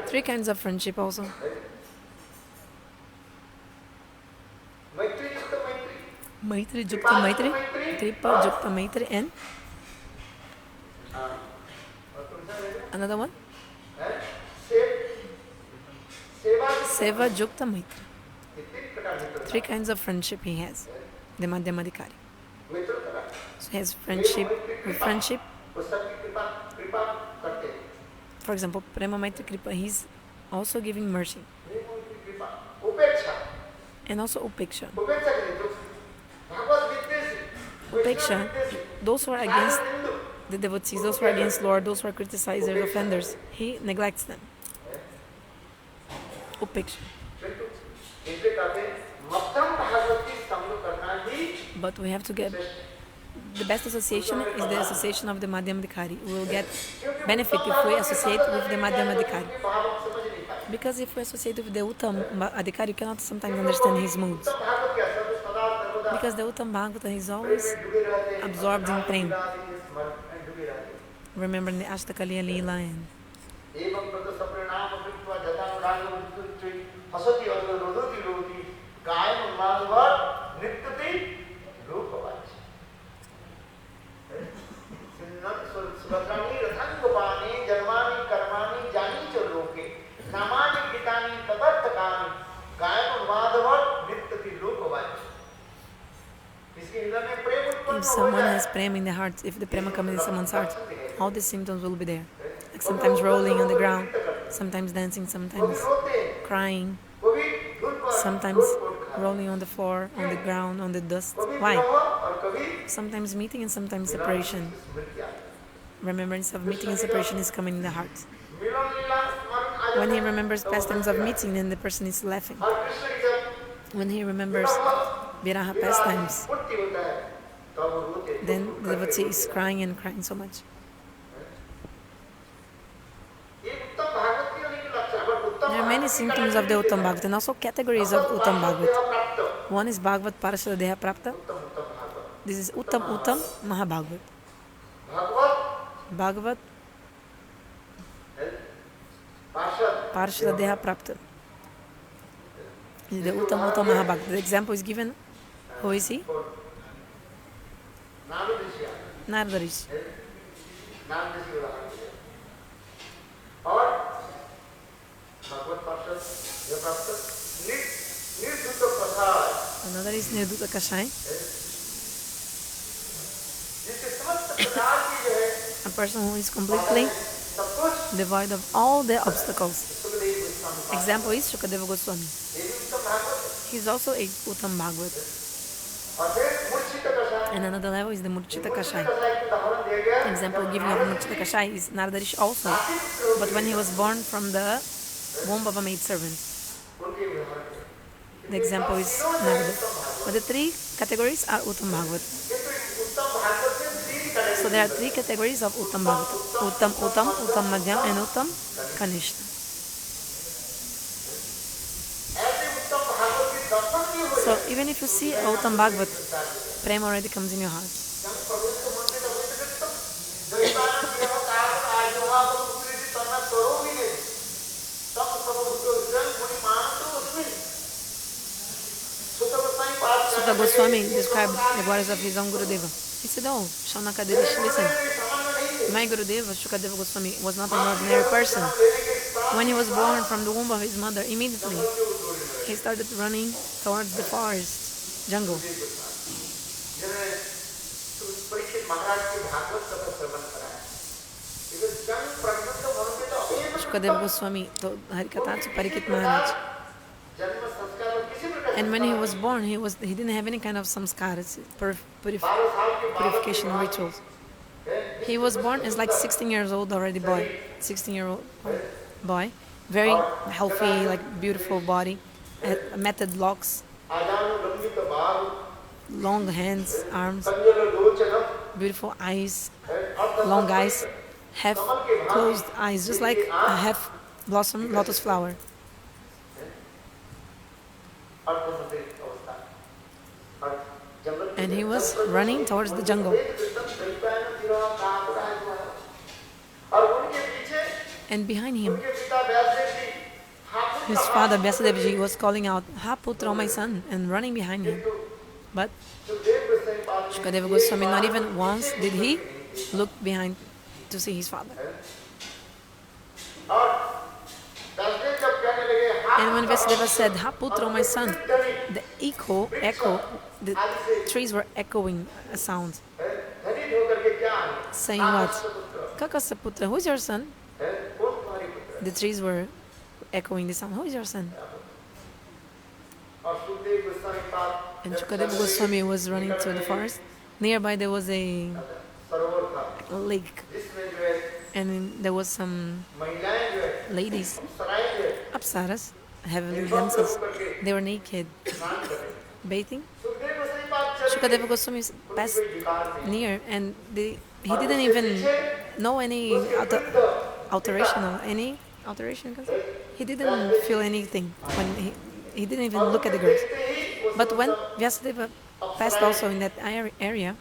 3 kinds of friendship also. Maitri, Jukta Maitri, Kripa, Jukta Maitri, and another one? Seva, Jukta Maitri. 3 kinds of friendship he has, the Madhyam Adhikari. So he has friendship with friendship. For example, Prema, Maitri, Kripa, he's also giving mercy. And also Upeksha. Upeksha, those who are against the devotees, those who are against Lord, those who are criticizers, offenders, he neglects them. Upeksha. but we have to get the best association is the association of the Madhyamadikari. We will get benefit if we associate with the Madhyamadikari. Because if we associate with the Uttam Adhikari, you cannot sometimes understand his moods. Because the Uttam Bhagavata is always absorbed in prem. Remembering the Ashtakaliya Lila and if someone has prema in the heart, if the prema comes in someone's heart, all the symptoms will be there. Like sometimes rolling on the ground, sometimes dancing, sometimes crying, sometimes rolling on the floor, on the ground, on the dust. Why? Sometimes meeting and sometimes separation. Remembrance of meeting and separation is coming in the heart. When he remembers pastimes of meeting, then the person is laughing. When he remembers viraha pastimes, then the devotee is crying and crying so much. There are many symptoms of the Uttam Bhagavata and also categories of Uttam Bhagavata. One is Bhagavat Parashara Deha Prapta. This is Uttam Mahabhagavat. Bhagavat Parashara Deha Prapta. The Uttam Mahabhagavat. The example is given. Who is he? Narada Rishi. Another is Nirduta Kashai. A person who is completely devoid of all the obstacles. Example is Shukadeva Goswami. He is also a Uttam Bhagavat. And another level is the Murchita Kashai. Example given of Murchita Kashai is Narada Rishi also. But when he was born from the womb of a maidservant. The example is Narada. But the three categories are Uttam Bhagavat. So there are three categories of Uttam Bhagavata. Uttam Madhyam, and Uttam Kanishta. So even if you see Uttam Bhagavat, prema already comes in your heart. Sutta Goswami described the glories of his own Gurudeva. He said, oh, Shaunakadirish, listen. My Gurudeva, Shukadeva Goswami, was not an ordinary person. When he was born from the womb of his mother, immediately he started running towards the forest, jungle. Shukadeva Goswami told Harikatha to Parikshit Maharaj. And when he was born, he didn't have any kind of samskaras, purification rituals. He was born as like 16 years old already boy. 16-year-old boy. Very healthy, like beautiful body. Matted locks. Long hands, arms. Beautiful eyes. Long eyes. Half closed eyes, just like a half blossom lotus flower. And he was running towards the jungle. And behind him, his father Vyasadevji was calling out, "Ha Putra, my son," and running behind him. But Shukadeva Goswami, not even once did he look behind to see his father. And when Vyasadeva said, "Ha Putra, my son," the echo, the trees were echoing a sound. Saying what? Kakasa Putra, who's your son? The trees were echoing the sound. Who is your son? And Shukadeva Goswami was running to the forest. Nearby there was a lake. And there was some ladies, apsaras, heavily damsels. They were naked, bathing. Shukadeva Goswami passed near, and he didn't even know any alteration or any alteration. He didn't feel anything when he didn't even look at the girls. But when Vyasadeva passed also in that area,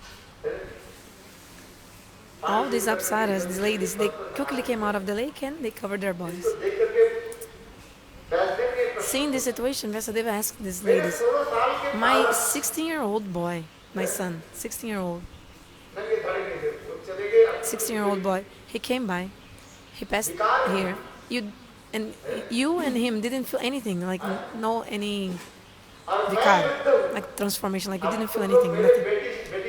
all these apsaras, these ladies, they quickly came out of the lake and they covered their bodies. Seeing this situation, Vyasadeva asked these ladies, my 16-year-old boy, my son, 16-year-old boy, he came by, he passed here, you and him didn't feel anything, like no any vikar, like transformation, like you didn't feel anything, nothing.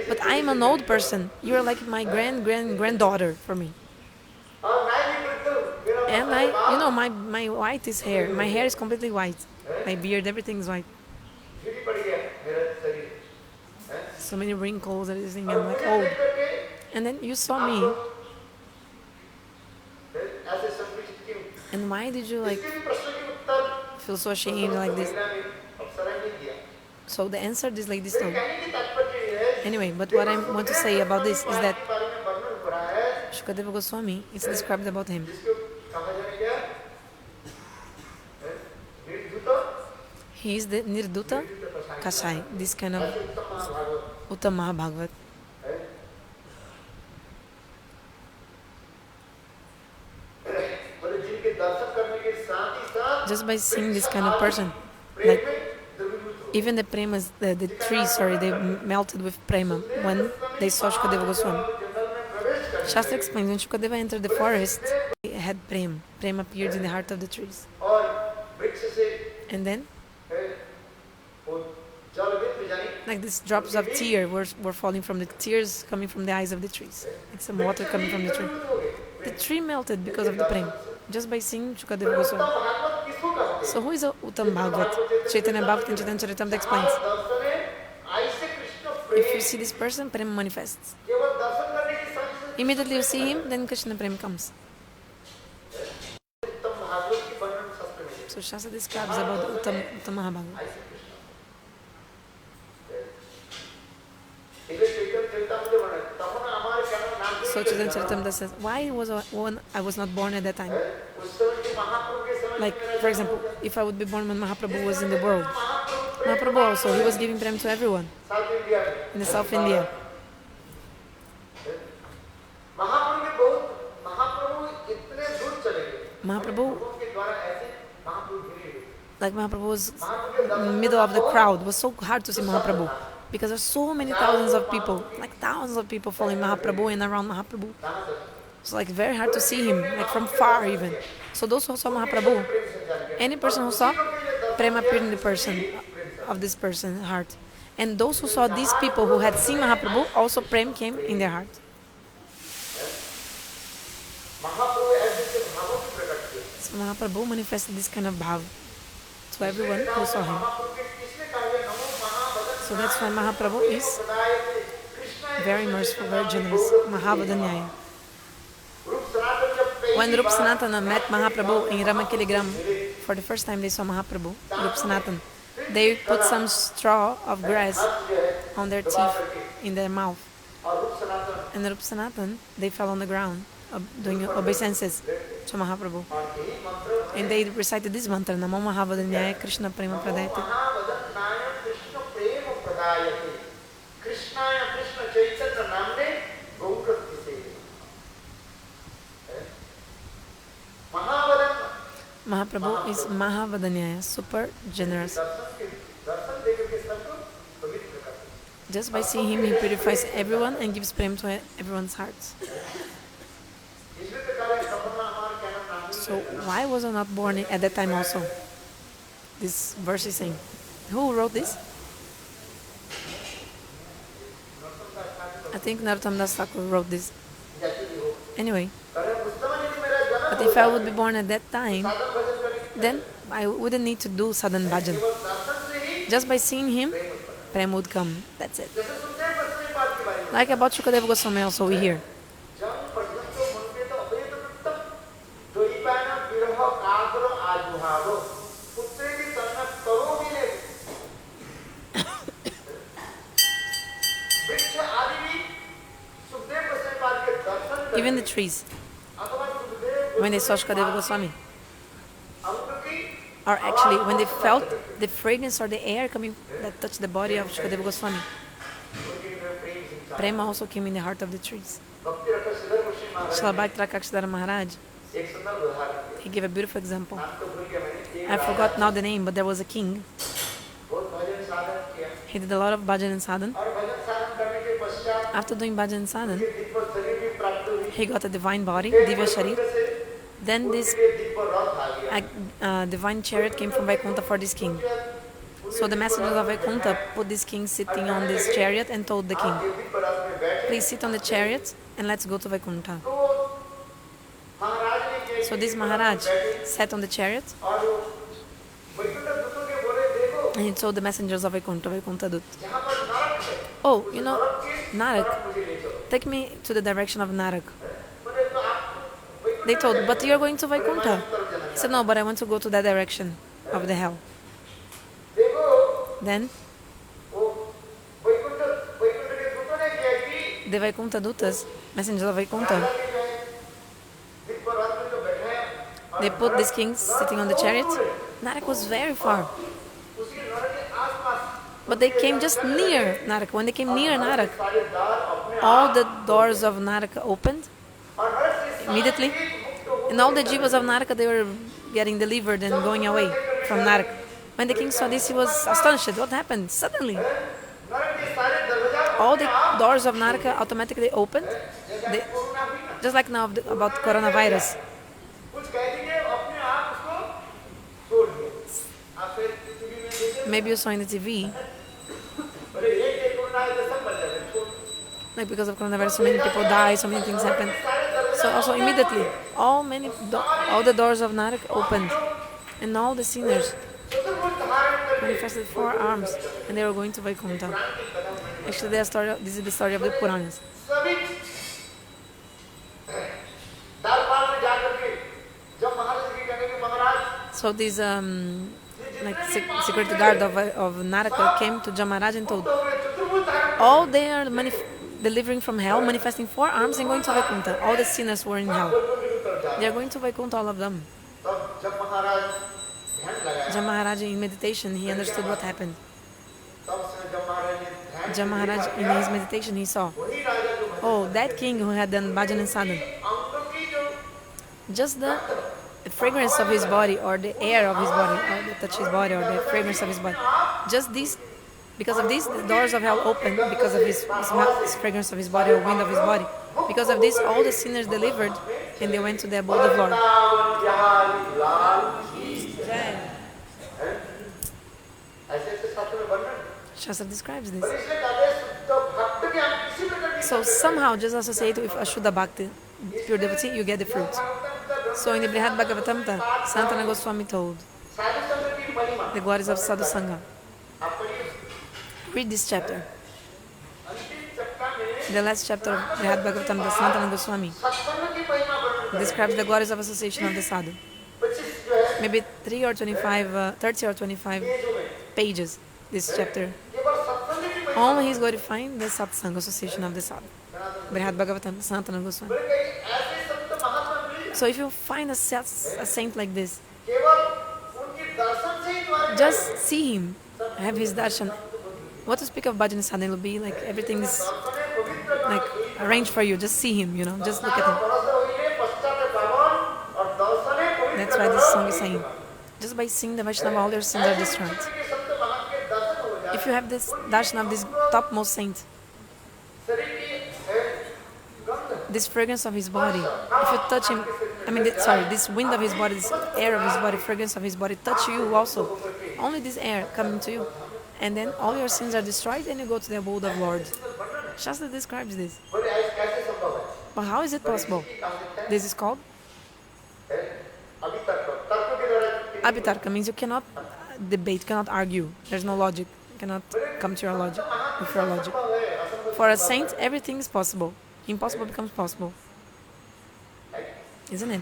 But I am an old person, you are like my granddaughter for me. And my white is hair. My hair is completely white. My beard, everything is white. So many wrinkles, everything. I'm like old. And then you saw me. And why did you like feel so ashamed like this? So the answer this lady told. Anyway, but what I want to say about this is that Shukadeva Goswami, it's described about him. He is the Nirduta Kasai, this kind of Uttama Bhagavat. Just by seeing this kind of person, like even the premas, the trees, they melted with prema when they saw Shukadeva Goswami. Shastra explains when Shukadeva entered the forest, he had prema. Prema appeared in the heart of the trees. And then, like these drops of tear were falling from the tears coming from the eyes of the trees. Like some water coming from the tree. The tree melted because of the prema, just by seeing Shukadeva Goswami. So who is a Uttam Bhagavat? Chaitanya Bhakti and Chaitanya Charitamrita explains. If you see this person, prema manifests. Immediately you see him, then Krishna prema comes. So Shastra describes about Uttam Mahabhagavat. So Chaitanya Charitamrita says, why I was not born at that time? Like, for example, if I would be born when Mahaprabhu was in the world. Mahaprabhu also, he was giving prem to everyone in the South India. Mahaprabhu was in the middle of the crowd. It was so hard to see Mahaprabhu because there's so many thousands of people following Mahaprabhu and around Mahaprabhu. It's like very hard to see him, like from far even. So those who saw Mahaprabhu, any person who saw, prema appeared in the person of this person's heart. And those who saw these people who had seen Mahaprabhu, also prem came in their heart. So Mahaprabhu manifested this kind of bhav to everyone who saw him. So that's why Mahaprabhu is very merciful, very generous. Mahavadanyaya. When Rup Sanatana met Mahaprabhu in Ramakiligram, for the first time they saw Mahaprabhu, Rup Sanatana, they put some straw of grass on their teeth, in their mouth. And Rup Sanatana, they fell on the ground, doing obeisances to Mahaprabhu. And they recited this mantra, Namo Mahavadanyaya Krishna Prema Pradayate. Mahaprabhu is Mahavadanyaya, super generous. Just by seeing him, he purifies everyone and gives prem to everyone's hearts. So why was I not born at that time also? This verse is saying. Who wrote this? I think Narottam Thakur wrote this. Anyway. But if I would be born at that time, then I wouldn't need to do sadhan bhajan. Just by seeing him, prem would come. That's it. Like about Shukadeva Goswami also we hear. Even the trees, when they saw Shukadeva Goswami, or actually when they felt the fragrance or the air coming that touched the body of Shukadeva Goswami, prema also came in the heart of the trees. Srila Bhakti Rakshidhara Maharaj, he gave a beautiful example. I forgot now the name, but there was a king. He did a lot of bhajan and sadhan. After doing bhajan and sadhan, he got a divine body, Divya Sharir. Then this divine chariot came from Vaikuntha for this king. So the messengers of Vaikuntha put this king sitting on this chariot and told the king, please sit on the chariot and let's go to Vaikuntha. So this Maharaj sat on the chariot and he told the messengers of Vaikuntha Dut, oh, you know, Narak, take me to the direction of Narak. They told, but you're going to Vaikuntha. He said, no, but I want to go to that direction of the hell. Then the Vaikuntha Dutas, messengers of Vaikuntha, they put this king sitting on the chariot. Narak was very far. But they came just near Narak. When they came near Narak, all the doors of Naraka opened immediately. And all the Jivas of Naraka, they were getting delivered and going away from Naraka. When the king saw this, he was astonished. What happened? Suddenly, all the doors of Naraka automatically opened. Just like now about coronavirus. Maybe you saw in the TV, like because of coronavirus, so many people die, so many things happen. So also immediately, all the doors of Narak opened, and all the sinners manifested 4 arms, and they were going to Vaikuntha. Actually, this is the story of the Puranas. So this security guard of Naraka came to Jamaraj and told, all they are delivering from hell, manifesting 4 arms and going to Vaikuntha. All the sinners were in hell. They are going to Vaikuntha, all of them. Jamaraj in meditation, he understood what happened. Jamaraj in his meditation, he saw, oh, that king who had done bhajan and sadhan, just the fragrance of his body, or the air of his body, or the touch of his body, or the fragrance of his body, just this, because of this, the doors of hell opened, because of his fragrance of his body, or wind of his body. Because of this, all the sinners delivered, and they went to the abode of Lord. Shastra describes this. So somehow, just associate with Ashuddha Bhakti, pure devotee, you get the fruit. So in the Bhagavatam, Sanatana Goswami told the glories of Sadhu Sangha. Read this chapter. The last chapter of Bhagavatam, the Sanatana Goswami describes the glories of association of the sadhu. Maybe 30 or 25 pages, this chapter. Only he is glorifying the satsanga, association of the sadhu. Bhagavatam, Sanatana Goswami. So if you find a saint like this, just see him, have his darshan. What to speak of bhajan sadhana, it will be like everything is like arranged for you. Just see him, just look at him. That's why this song is saying, just by seeing the Vaishnava, all your sins are destroyed. If you have this darshan of this topmost saint, this fragrance of his body, if you touch him, this wind of his body, this air of his body, fragrance of his body, touch you also. Only this air coming to you. And then all your sins are destroyed and you go to the abode of Lord. Shastra describes this. But how is it possible? This is called Abhitarka, means you cannot debate, cannot argue. There's no logic. You cannot come to your logic with your logic. For a saint, everything is possible. Impossible becomes possible. Isn't it?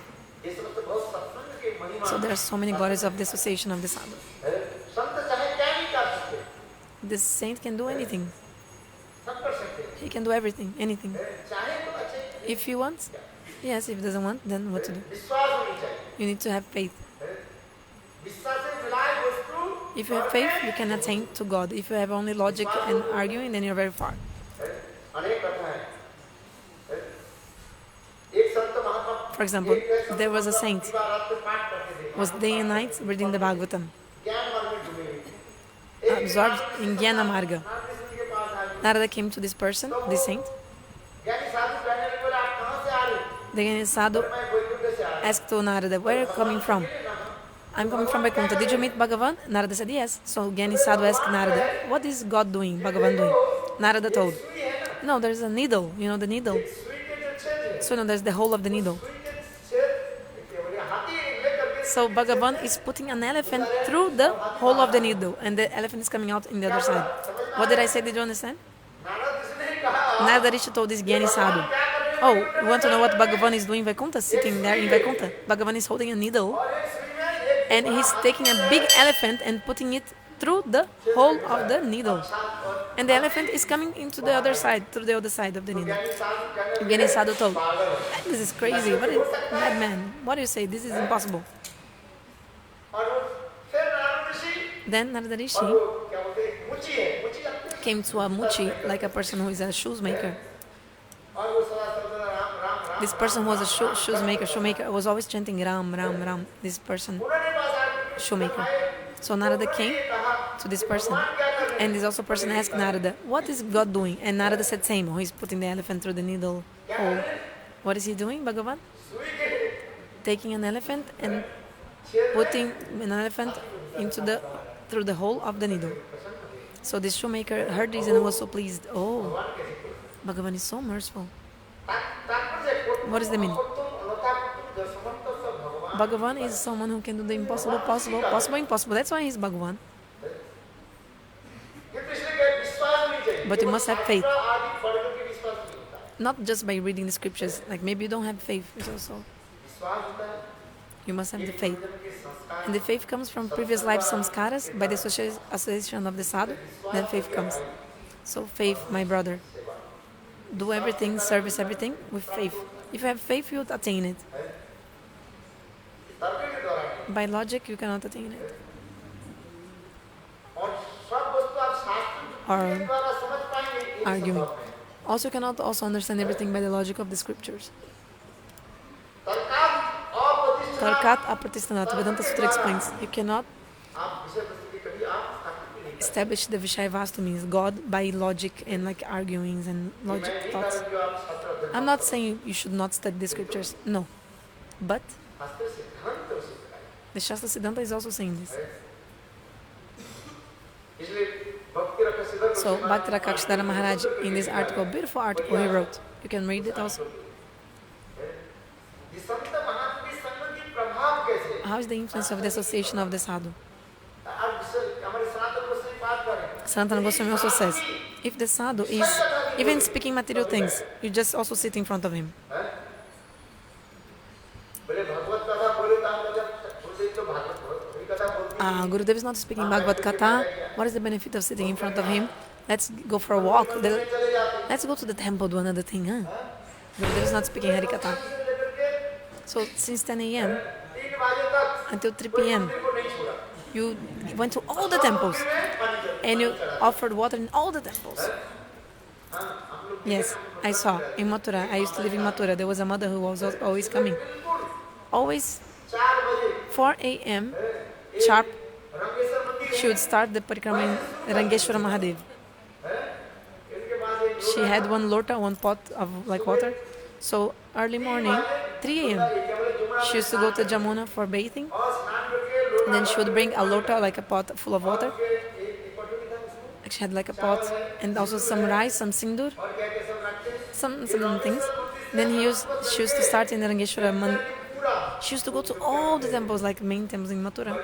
So there are so many glories of the association of the sadhu. The saint can do anything. He can do everything, anything. If he wants, yes. If he doesn't want, then what to do? You need to have faith. If you have faith, you can attain to God. If you have only logic and arguing, then you're very far. For example, there was a saint, was day and night reading the Bhagavatam, absorbed in Jnana-marga. Narada came to this person, this saint. The Jnani Sadhu asked to Narada, where are you coming from? I'm coming from Vaikuntha. Did you meet Bhagavan? Narada said yes. So Jnani Sadhu asked Narada, what is God doing, Bhagavan doing? Narada told, no, there's a needle, you know the needle. So no, there's the hole of the needle. So Bhagavan is putting an elephant through the hole of the needle, and the elephant is coming out in the other side. What did I say? Did you understand? Narada Rishi told this Jnani Sadhu, oh, you want to know what Bhagavan is doing in Vaikuntha? Sitting there in Vaikuntha. Bhagavan is holding a needle, and he's taking a big elephant and putting it through the hole of the needle. And the elephant is coming into the other side, through the other side of the needle. Jnani Sadhu told, this is crazy. What is madman? What do you say? This is impossible. Then Narada Rishi came to a muchi, like a person who is a shoemaker. This person was a shoemaker, was always chanting Ram, Ram, Ram, this person, shoemaker. So Narada came to this person, and this also person asked Narada, what is God doing? And Narada said same, he's putting the elephant through the needle hole. What is he doing, Bhagavan? Taking an elephant and putting an elephant through the hole of the needle. So this shoemaker heard this and was so pleased. Oh, Bhagavan is so merciful. What is the meaning? Bhagavan is someone who can do the impossible, possible, possible, impossible. That's why he's Bhagavan. But you must have faith. Not just by reading the scriptures. Like maybe you don't have faith. It's also you must have the faith. And the faith comes from previous life samskaras, by the association of the sadhu, then faith comes. So faith, my brother. Do everything, service everything with faith. If you have faith, you'll attain it. By logic, you cannot attain it. Or arguing. Also, you cannot also understand everything by the logic of the scriptures. Tarkat apratisthanato. Vedanta Sutra explains, you cannot establish the Vishaya Vastu means God by logic and like arguings and logic thoughts. I'm not saying you should not study the scriptures, no. But the Shastra-Siddhanta is also saying this. So Bhakti-Rakshidhara Maharaj, in this article, beautiful article he wrote, you can read it also. How is the influence of the association of the sadhu? Sanatana Goswami also says, if the sadhu is even speaking material things, you just also sit in front of him. Gurudev is not speaking Bhagavat katha. What is the benefit of sitting in front of him? Let's go for a walk. Let's go to the temple, do another thing. Gurudev is not speaking Harikatha. So since 10 a.m. until 3 p.m. you went to all the temples and you offered water in all the temples. Yes, I saw in Mathura. I used to live in Mathura. There was a mother who was always coming. Always 4 a.m. sharp, she would start the parikrama in Rangeshwara Mahadev. She had one lota, one pot of like water. So early morning, 3 a.m. she used to go to Jamuna for bathing. And then she would bring a lota, like a pot full of water. She had like a pot and also some rice, some sindur, some things. Then she used to start in the Rangeshwara. She used to go to all the temples, like main temples in Mathura.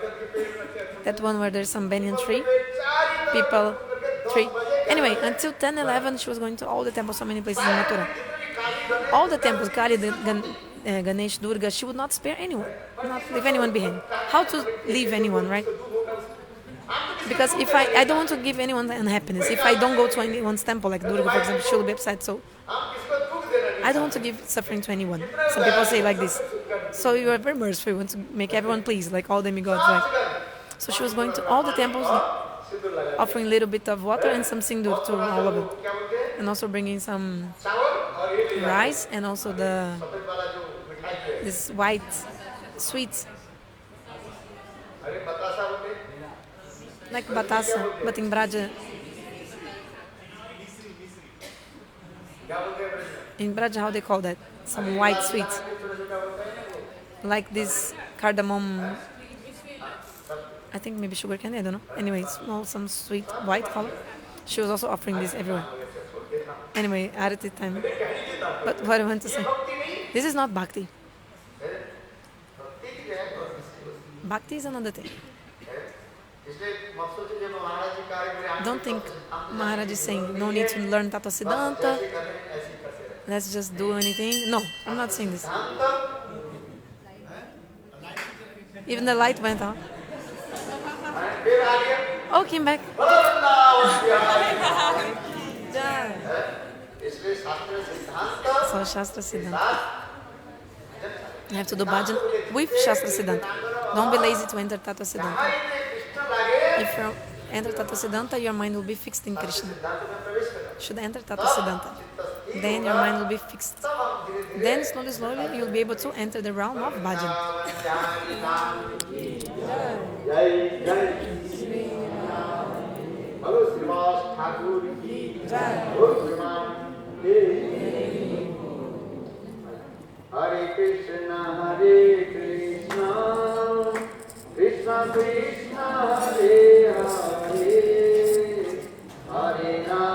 That one where there's some banyan tree, people tree. Anyway, until 10, 11, she was going to all the temples, so many places in Mathura. All the temples, Kali, Ganesh, Durga, she would not spare anyone, not leave anyone behind. How to leave anyone, right? Because if I don't want to give anyone unhappiness. If I don't go to anyone's temple, like Durga, for example, she'll be upset. So I don't want to give suffering to anyone. Some people say like this. So you are very merciful. You want to make everyone pleased, like all demigods. Like. So she was going to all the temples, offering a little bit of water and some sindur to all of them. And also bringing some rice and also this white sweets. Like batasa, but in Braja. In Braja, how they call that? Some white sweets. Like this cardamom, I think maybe sugar candy, I don't know. Anyway, small, some sweet white color. She was also offering this everywhere. Anyway, arati time. But what I want to say, this is not bhakti. Bhakti is another thing. Don't think Maharaj is saying no need to learn Tattva-siddhanta. Let's just do anything. No, I'm not saying this. Even the light went out. Oh, came back. So Shastra Siddhanta. You have to do bhajan with Shastra Siddhanta. Don't be lazy to enter Tattva Siddhanta. If you enter Tattva Siddhanta, your mind will be fixed in Krishna. Should enter Tattva Siddhanta. Then your mind will be fixed. Then slowly you'll be able to enter the realm of bhajan. Hare Krishna, Krishna Krishna, Hare Hare, Hare Rama.